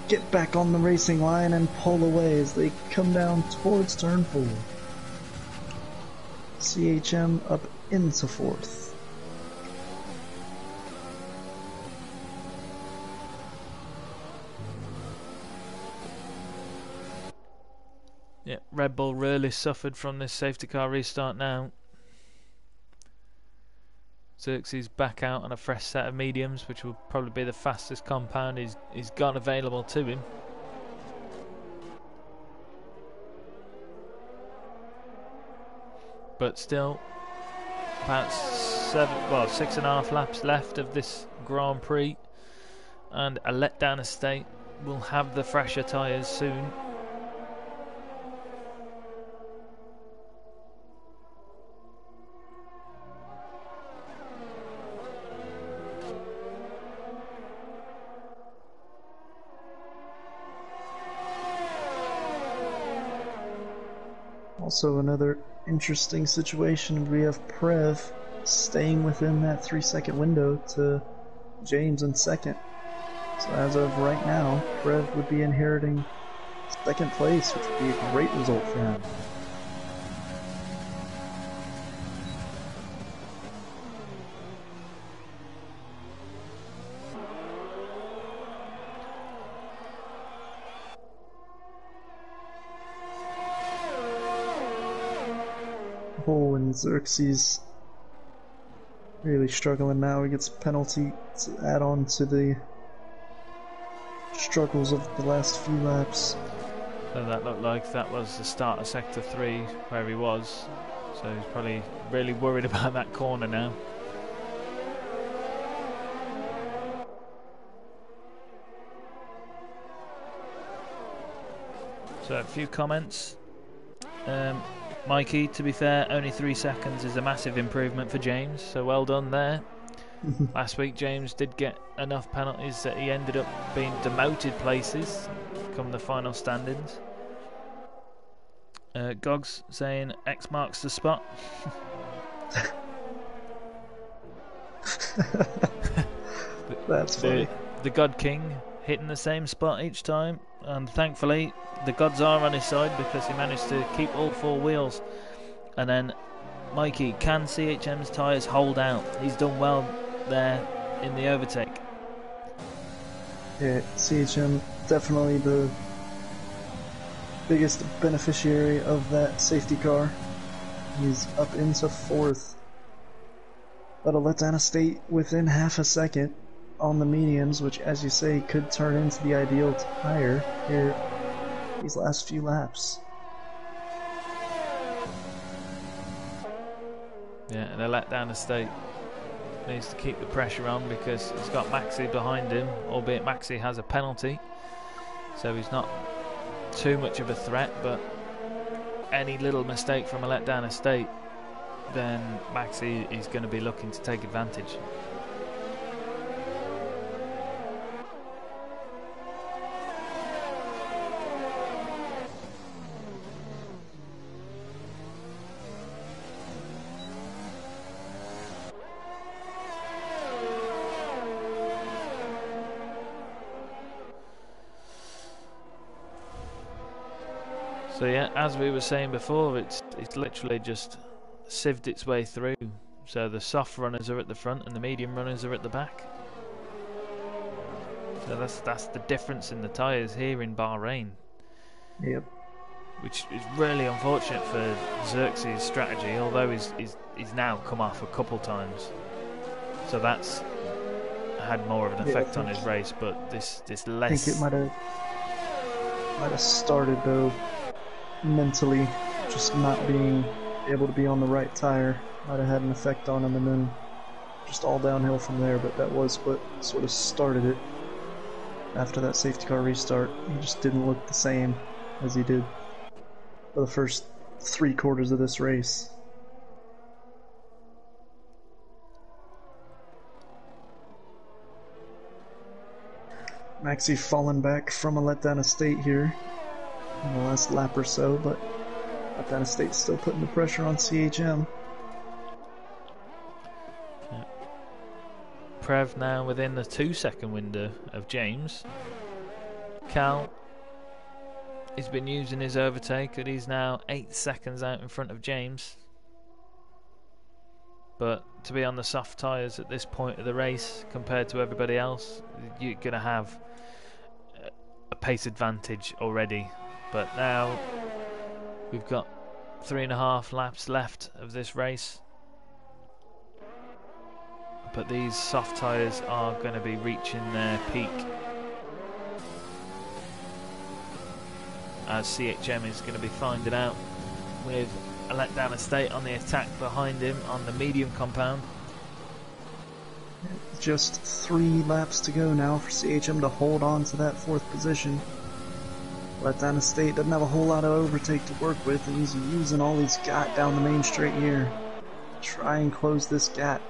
get back on the racing line and pull away as they come down towards turn 4. CHM up into 4th. Yeah, Red Bull really suffered from this safety car restart now. Xerxes back out on a fresh set of mediums, which will probably be the fastest compound he's got available to him. But still, about 6.5 laps left of this Grand Prix, and a letdown estate will have the fresher tyres soon. Also another interesting situation, we have Prev staying within that 3-second window to James in second. So as of right now, Prev would be inheriting second place, which would be a great result for him. Oh, and Xerxes really struggling now. He gets a penalty to add on to the struggles of the last few laps. So that looked like that was the start of Sector 3 where he was. So he's probably really worried about that corner now. So a few comments. Mikey, to be fair, only 3 seconds is a massive improvement for James, so well done there. Last week James did get enough penalties that he ended up being demoted places come the final standings. Gogs saying X marks the spot. That's funny. The God King hitting the same spot each time, and thankfully the gods are on his side because he managed to keep all 4 wheels. And then Mikey, can CHM's tyres hold out? He's done well there in the overtake. Yeah, CHM definitely the biggest beneficiary of that safety car. He's up into 4th. That'll let down a state within half a second on the mediums, which, as you say, could turn into the ideal tire here these last few laps. Yeah, and a letdown estate needs to keep the pressure on because he's got Maxi behind him, albeit Maxi has a penalty, so he's not too much of a threat, but any little mistake from a letdown estate, then Maxi is going to be looking to take advantage. So yeah, as we were saying before, it's literally just sieved its way through. So the soft runners are at the front and the medium runners are at the back. So that's the difference in the tyres here in Bahrain. Yep. Which is really unfortunate for Xerxes' strategy, although he's now come off a couple times. So that's had more of an effect on his race, but this less... I think it might have started though mentally, just not being able to be on the right tire might have had an effect on him, and then just all downhill from there. But that was what sort of started it. After that safety car restart, he just didn't look the same as he did for the first 3/4 of this race. Maxi falling back from a letdown estate here in the last lap or so, but letdown estate's still putting the pressure on CHM. Yeah. Prev now within the 2-second window of James. Cal, he's been using his overtake, and he's now 8 seconds out in front of James. But to be on the soft tyres at this point of the race compared to everybody else, you're going to have a pace advantage already. But now we've got 3.5 laps left of this race. But these soft tyres are going to be reaching their peak as CHM is going to be finding out with a letdown estate on the attack behind him on the medium compound. Just 3 laps to go now for CHM to hold on to that 4th position. Letdown Estate doesn't have a whole lot of overtake to work with, and he's using all he's got down the main straight here. Try and close this gap.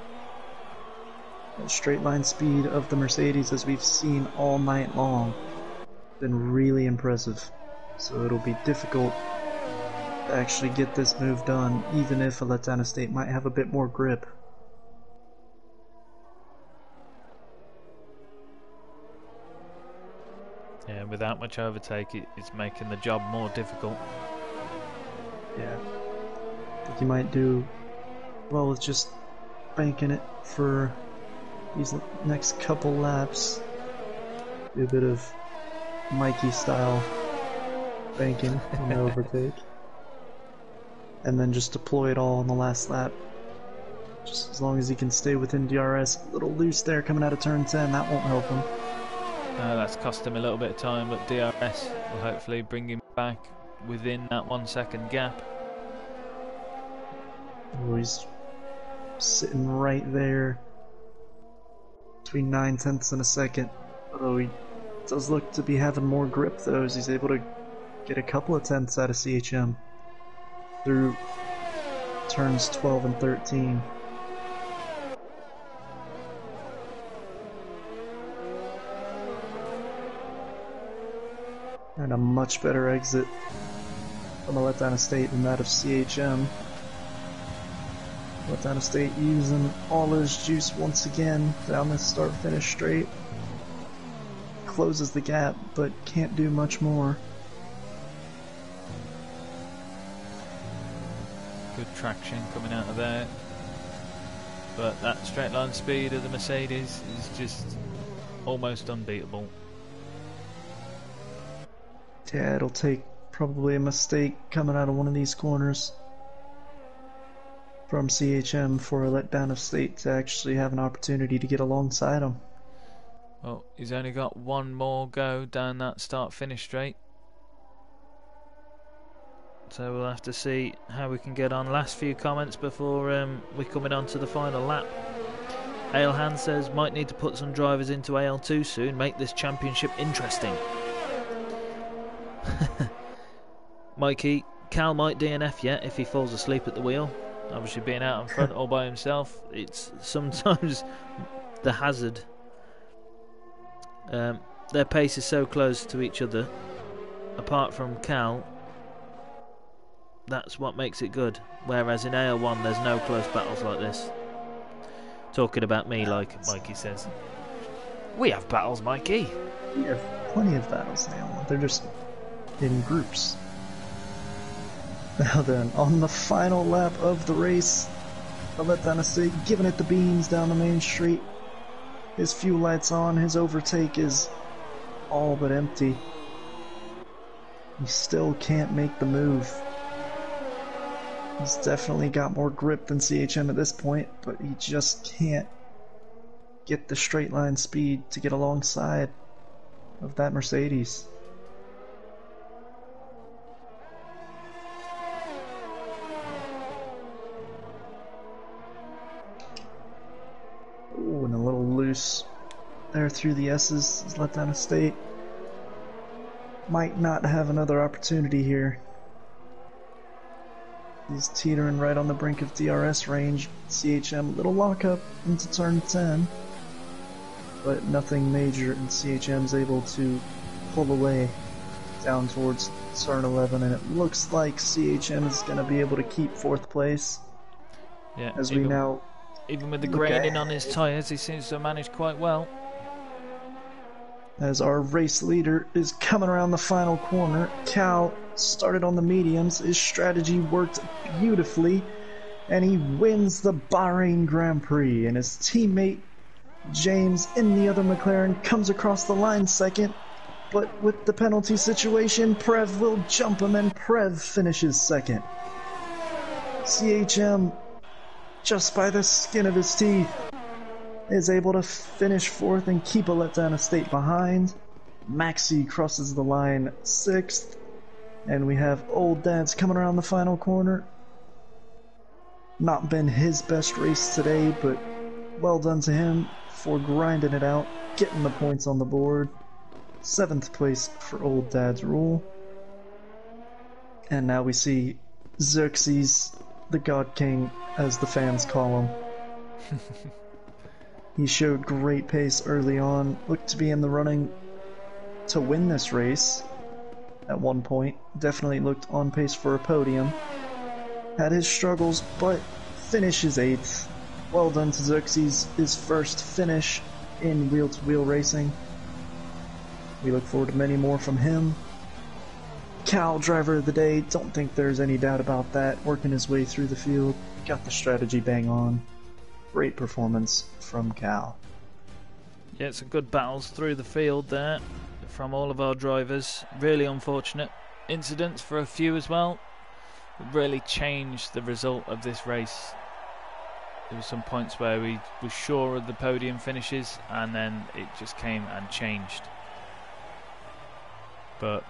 The straight line speed of the Mercedes, as we've seen all night long, been really impressive. So it'll be difficult to actually get this move done, even if a Letdown Estate might have a bit more grip. Yeah, without much overtake, it's making the job more difficult. Yeah. I think you might do well with just banking it for these next couple laps. Do a bit of Mikey style banking on the overtake. And then just deploy it all on the last lap. Just as long as he can stay within DRS. A little loose there coming out of turn 10, that won't help him. That's cost him a little bit of time, but DRS will hopefully bring him back within that 1 second gap. Oh, he's sitting right there between 9/10 and a second. Although he does look to be having more grip though, as he's able to get a couple of tenths out of CHM through turns 12 and 13. And a much better exit from a Letdown Estate than that of CHM. Letdown Estate using all his juice once again down this start-finish straight. Closes the gap, but can't do much more. Good traction coming out of there. But that straight line speed of the Mercedes is just almost unbeatable. Yeah, it'll take probably a mistake coming out of one of these corners from CHM for a Letdown Estate to actually have an opportunity to get alongside him. Well, he's only got one more go down that start-finish straight. So we'll have to see how we can get on. Last few comments before we're coming on to the final lap. Ailhan says, might need to put some drivers into AL2 soon, make this championship interesting. Mikey, Cal might DNF yet if he falls asleep at the wheel. Obviously being out in front all by himself, it's sometimes the hazard. Their pace is so close to each other. Apart from Cal, that's what makes it good. Whereas in AL1 there's no close battles like this. Talking about me, like Mikey says. We have battles, Mikey. We have plenty of battles now. They're just in groups. Now then, on the final lap of the race, the Letdown Estate giving it the beans down the main street. His fuel lights on, his overtake is all but empty. He still can't make the move. He's definitely got more grip than CHM at this point, but he just can't get the straight line speed to get alongside of that Mercedes. Ooh, and a little loose there through the S's. He's Letdown Estate. Might not have another opportunity here. He's teetering right on the brink of DRS range. CHM, little lockup into turn 10. But nothing major, and CHM's able to pull away down towards turn 11. And it looks like CHM is going to be able to keep 4th place. Yeah, as we now... Even with the graining on his tyres, he seems to have managed quite well. As our race leader is coming around the final corner, Cal started on the mediums. His strategy worked beautifully, and he wins the Bahrain Grand Prix. And his teammate James in the other McLaren comes across the line second, but with the penalty situation, Prev will jump him, and Prev finishes second. CHM, just by the skin of his teeth, is able to finish 4th and keep a Letdown Estate behind. Maxi crosses the line 6th, and we have Old Dad's coming around the final corner. Not been his best race today, but well done to him. for grinding it out, getting the points on the board. 7th place for Old Dad's Rule. And now we see Xerxes, the God King, as the fans call him. He showed great pace early on, looked to be in the running to win this race at one point. Definitely looked on pace for a podium. Had his struggles, but finishes 8th. Well done to Xerxes, his first finish in wheel-to-wheel racing. We look forward to many more from him. Cal, driver of the day, don't think there's any doubt about that. Working his way through the field, got the strategy bang on. Great performance from Cal. Yeah, some good battles through the field there from all of our drivers. Really unfortunate incidents for a few as well. It really changed the result of this race. There were some points where we were sure of the podium finishes, and then it just came and changed. But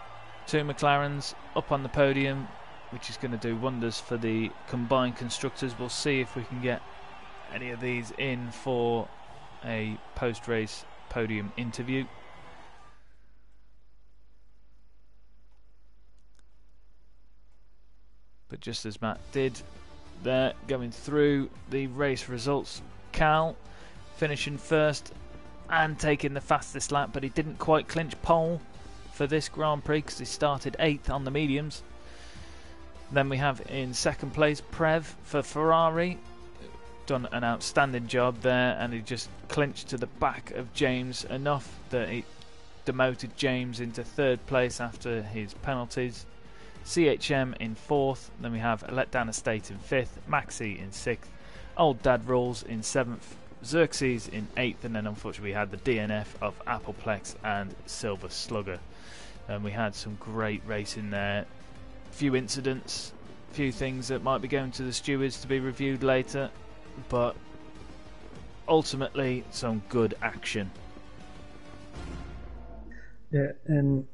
2 McLarens up on the podium, which is going to do wonders for the combined constructors. We'll see if we can get any of these in for a post-race podium interview. But just as Matt did there, going through the race results, Cal finishing first and taking the fastest lap, but he didn't quite clinch pole for this Grand Prix because he started 8th on the mediums. Then we have in 2nd place Prev for Ferrari. Done an outstanding job there, and he just clinched to the back of James enough that he demoted James into 3rd place after his penalties. CHM in 4th, then we have Let Down Estate in 5th, Maxi in 6th, Old Dad Rules in 7th, Xerxes in 8th, and then unfortunately we had the DNF of Appleplex and Silver Slugger. And we had some great racing there, few incidents, few things that might be going to the stewards to be reviewed later, but ultimately some good action. Yeah, and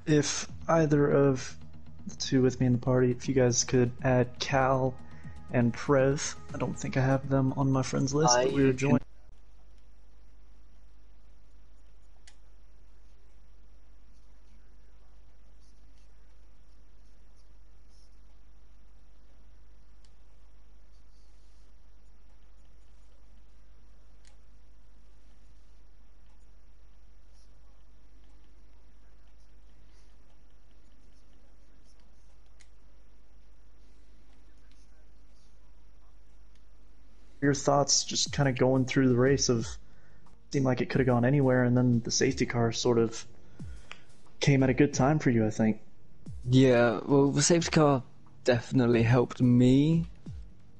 if either of the two with me in the party, if you guys could add Cal and Prev. I don't think I have them on my friends list, but we were joined. Your thoughts just kind of going through the race of seemed like it could have gone anywhere, and then the safety car sort of came at a good time for you, I think. Yeah, well, the safety car definitely helped me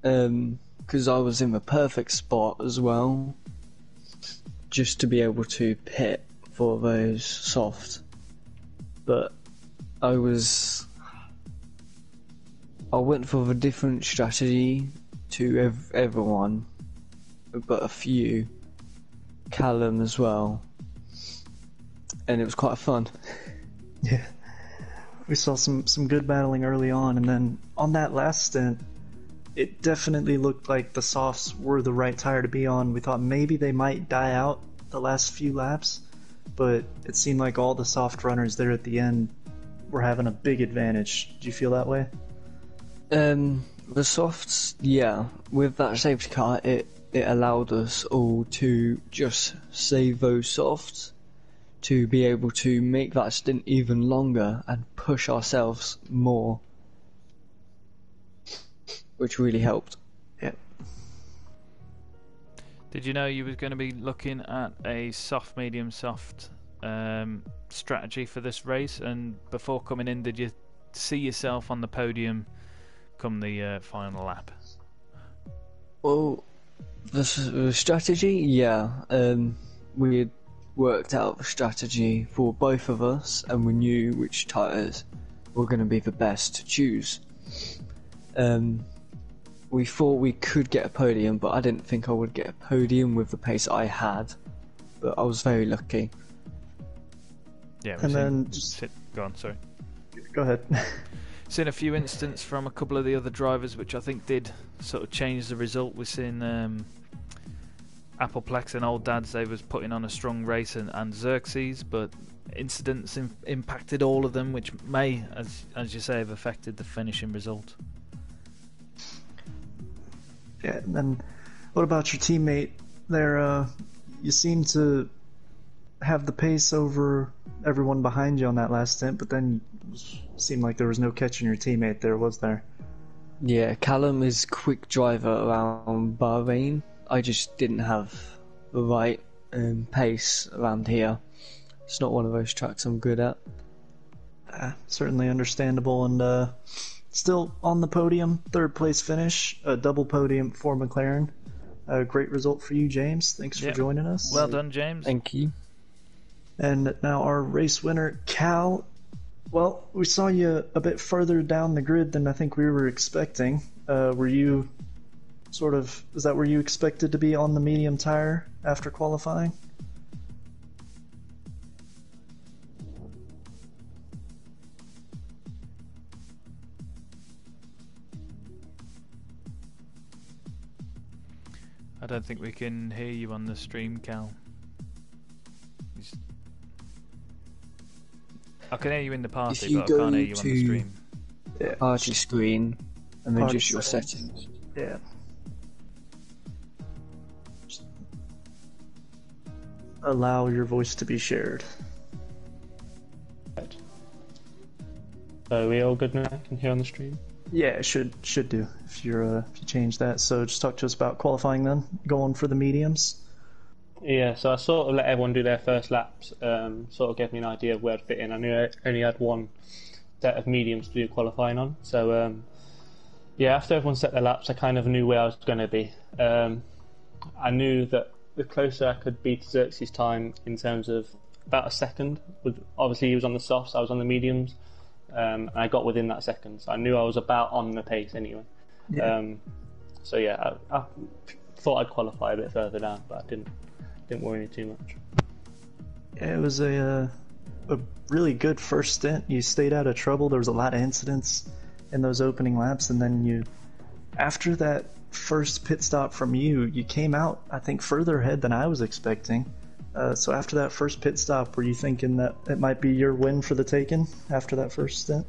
because I was in the perfect spot as well, just to be able to pit for those soft. But I went for a different strategy to everyone, but a few, Callum as well, and it was quite fun. Yeah, we saw some good battling early on, and then on that last stint, it definitely looked like the softs were the right tire to be on. We thought maybe they might die out the last few laps, but it seemed like all the soft runners there at the end were having a big advantage. Do you feel that way? The softs, yeah. With that safety car, it allowed us all to just save those softs to be able to make that stint even longer and push ourselves more, which really helped. Yeah. Did you know you were going to be looking at a soft, medium, soft strategy for this race? And before coming in, did you see yourself on the podium come the final lap? Well, the strategy, yeah. We had worked out the strategy for both of us, and we knew which tyres were going to be the best to choose. We thought we could get a podium, but I didn't think I would get a podium with the pace I had. But I was very lucky. Yeah, and then go on, sorry. Go ahead. Seen a few incidents from a couple of the other drivers which I think did sort of change the result. We've seen Appleplex and Old Dads, they was putting on a strong race, and Xerxes, but incidents impacted all of them, which may, as you say, have affected the finishing result. Yeah, and then what about your teammate there? You seem to have the pace over everyone behind you on that last stint, but then it seemed like there was no catching your teammate there, was there? Yeah, Callum is quick driver around Bahrain. I just didn't have the right pace around here. It's not one of those tracks I'm good at. Certainly understandable, and still on the podium, third place finish, a double podium for McLaren. A great result for you, James. Thanks for joining us. Well done, James. Thank you. And now our race winner, Cal. Well, we saw you a bit further down the grid than I think we were expecting. Were you is that where you expected to be on the medium tire after qualifying? I don't think we can hear you on the stream, Cal. I can hear you in the party, but I can't hear you on the stream. Yeah. Party screen, and then just your settings. Yeah. Allow your voice to be shared. Right. So are we all good now? Can hear on the stream? Yeah, it should do if you change that. So just talk to us about qualifying then, going for the mediums. Yeah, so I sort of let everyone do their first laps, sort of gave me an idea of where to fit in. I knew I only had one set of mediums to do qualifying on, so yeah, after everyone set their laps, I kind of knew where I was going to be. I knew that the closer I could be to Xerxes' time in terms of about a second, obviously he was on the softs, I was on the mediums, and I got within that second, so I knew I was about on the pace anyway. Yeah. So yeah, I thought I'd qualify a bit further down, but I didn't worry too much. Yeah, it was a really good first stint. You stayed out of trouble. There was a lot of incidents in those opening laps, and then after that first pit stop from you came out, I think, further ahead than I was expecting. So after that first pit stop, were you thinking that it might be your win for the taking after that first stint?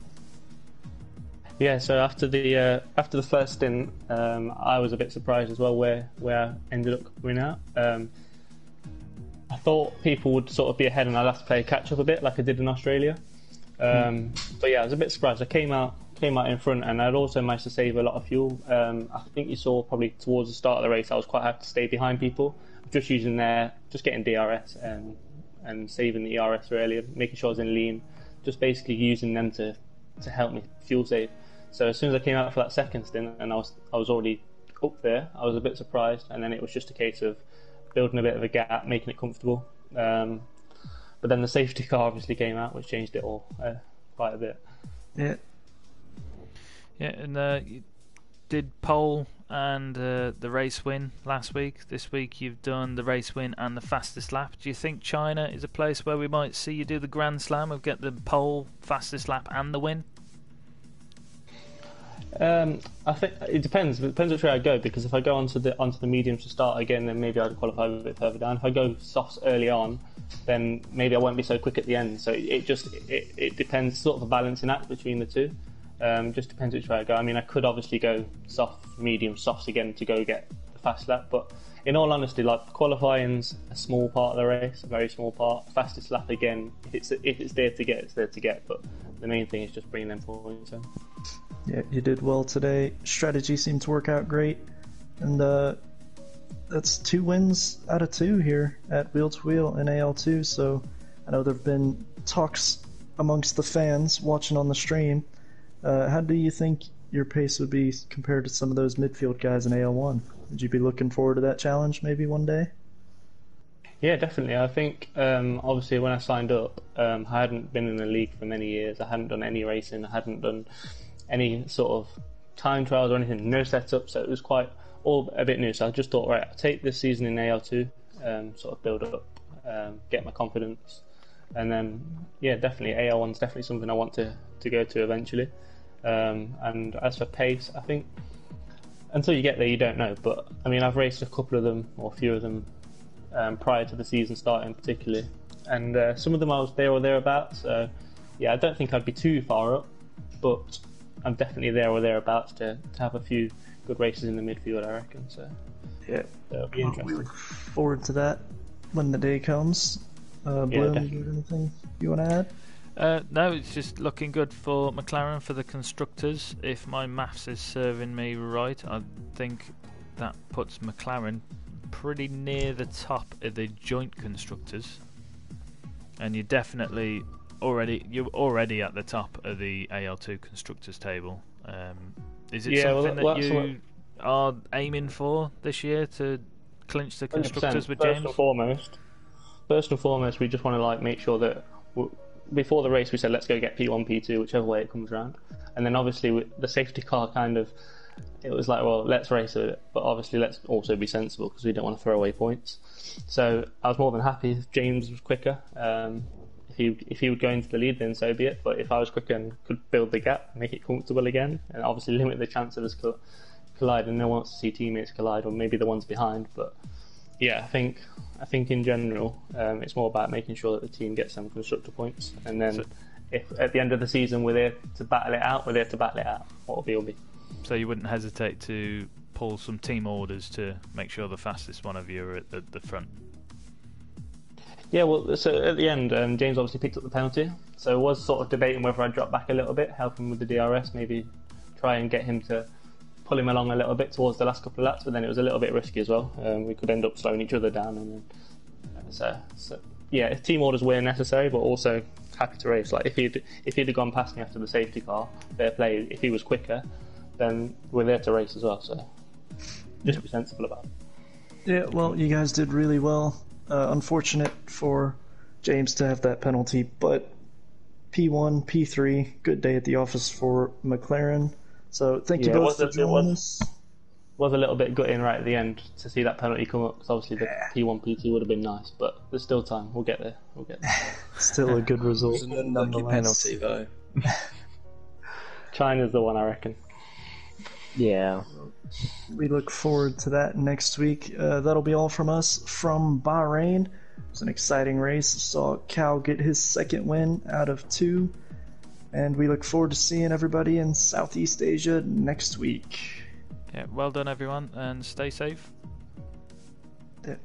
Yeah, so after the first stint, I was a bit surprised as well where I ended up coming out. I thought people would sort of be ahead and I'd have to play catch up a bit like I did in Australia. But yeah, I was a bit surprised. I came out in front, and I'd also managed to save a lot of fuel. I think you saw probably towards the start of the race I was quite happy to stay behind people, just getting DRS and saving the ERS really, making sure I was in lean, just basically using them to help me fuel save. So as soon as I came out for that second stint and I was already up there, I was a bit surprised, and then it was just a case of building a bit of a gap, making it comfortable. But then the safety car obviously came out, which changed it all quite a bit. Yeah. Yeah, and you did pole and the race win last week. This week you've done the race win and the fastest lap. Do you think China is a place where we might see you do the Grand Slam and get the pole, fastest lap and the win? I think it depends. It depends which way I go, because if I go onto the mediums to start again, then maybe I'd qualify a bit further down. If I go softs early on, then maybe I won't be so quick at the end. So it depends, sort of a balancing act between the two. Just depends which way I go. I mean, I could obviously go soft, medium, softs again to go get the fast lap, but in all honesty, like, qualifying's a small part of the race, a very small part. Fastest lap again, if it's there to get, it's there to get. But the main thing is just bringing them points in. Yeah, you did well today. Strategy seemed to work out great, and that's 2 wins out of 2 here at Wheel to Wheel in AL2. So I know there have been talks amongst the fans watching on the stream. How do you think your pace would be compared to some of those midfield guys in AL1? Would you be looking forward to that challenge maybe one day? Yeah, definitely. I think obviously when I signed up, I hadn't been in the league for many years. I hadn't done any racing. I hadn't done any sort of time trials or anything, no setup, so it was quite all a bit new. So I just thought, right, I'll take this season in AL2, sort of build up, get my confidence, and then yeah, definitely AL1's definitely something I want to go to eventually. And as for pace, I think until you get there you don't know, but I mean, I've raced a couple of them or a few of them prior to the season starting, particularly. And some of them I was there or thereabouts. So yeah, I don't think I'd be too far up, but I'm definitely there or thereabouts to have a few good races in the midfield, I reckon. So Yeah, it'll be we interesting. look forward to that when the day comes. Bloom, you got definitely. anything you want to add? No, it's just looking good for McLaren for the constructors. If my maths is serving me right, I think that puts McLaren pretty near the top of the joint constructors, and you're already at the top of the AL2 constructors table. Is it something that you are aiming for this year to clinch the constructors with James? First and foremost, we just want to make sure that before the race we said let's go get P1, P2, whichever way it comes around, and then obviously with the safety car it was like, well, let's race it, but obviously let's also be sensible because we don't want to throw away points. So I was more than happy if James was quicker. If he would go into the lead, then so be it. But if I was quicker and could build the gap, make it comfortable again, and obviously limit the chance of us collide, and no one wants to see teammates collide, or maybe the ones behind. But yeah, I think in general, it's more about making sure that the team gets some constructor points, and then if at the end of the season we're there to battle it out, we're there to battle it out. What will be will be. So you wouldn't hesitate to pull some team orders to make sure the fastest one of you are at the front? Yeah, well, so at the end, James obviously picked up the penalty, so I was sort of debating whether I'd drop back a little bit, help him with the DRS, maybe try and get him to pull him along a little bit towards the last couple of laps, but then it was a little bit risky as well. We could end up slowing each other down, and then, so yeah, team orders were necessary, but also happy to race. Like if he'd have gone past me after the safety car, fair play. If he was quicker, then we're there to race as well. So just be sensible about it. Yeah, well, you guys did really well. Unfortunate for James to have that penalty, but P1, P3, good day at the office for McLaren. So thank you both for joining us. Was a little bit gutting right at the end to see that penalty come up, because obviously the P1, P2 would have been nice, but there's still time. We'll get there. Still a good result. It was an unlucky penalty, though. China's the one, I reckon. Yeah. We look forward to that next week. That'll be all from us from Bahrain. It was an exciting race. Saw Cal get his second win out of 2. And we look forward to seeing everybody in Southeast Asia next week. Yeah, well done everyone, and stay safe. Yeah.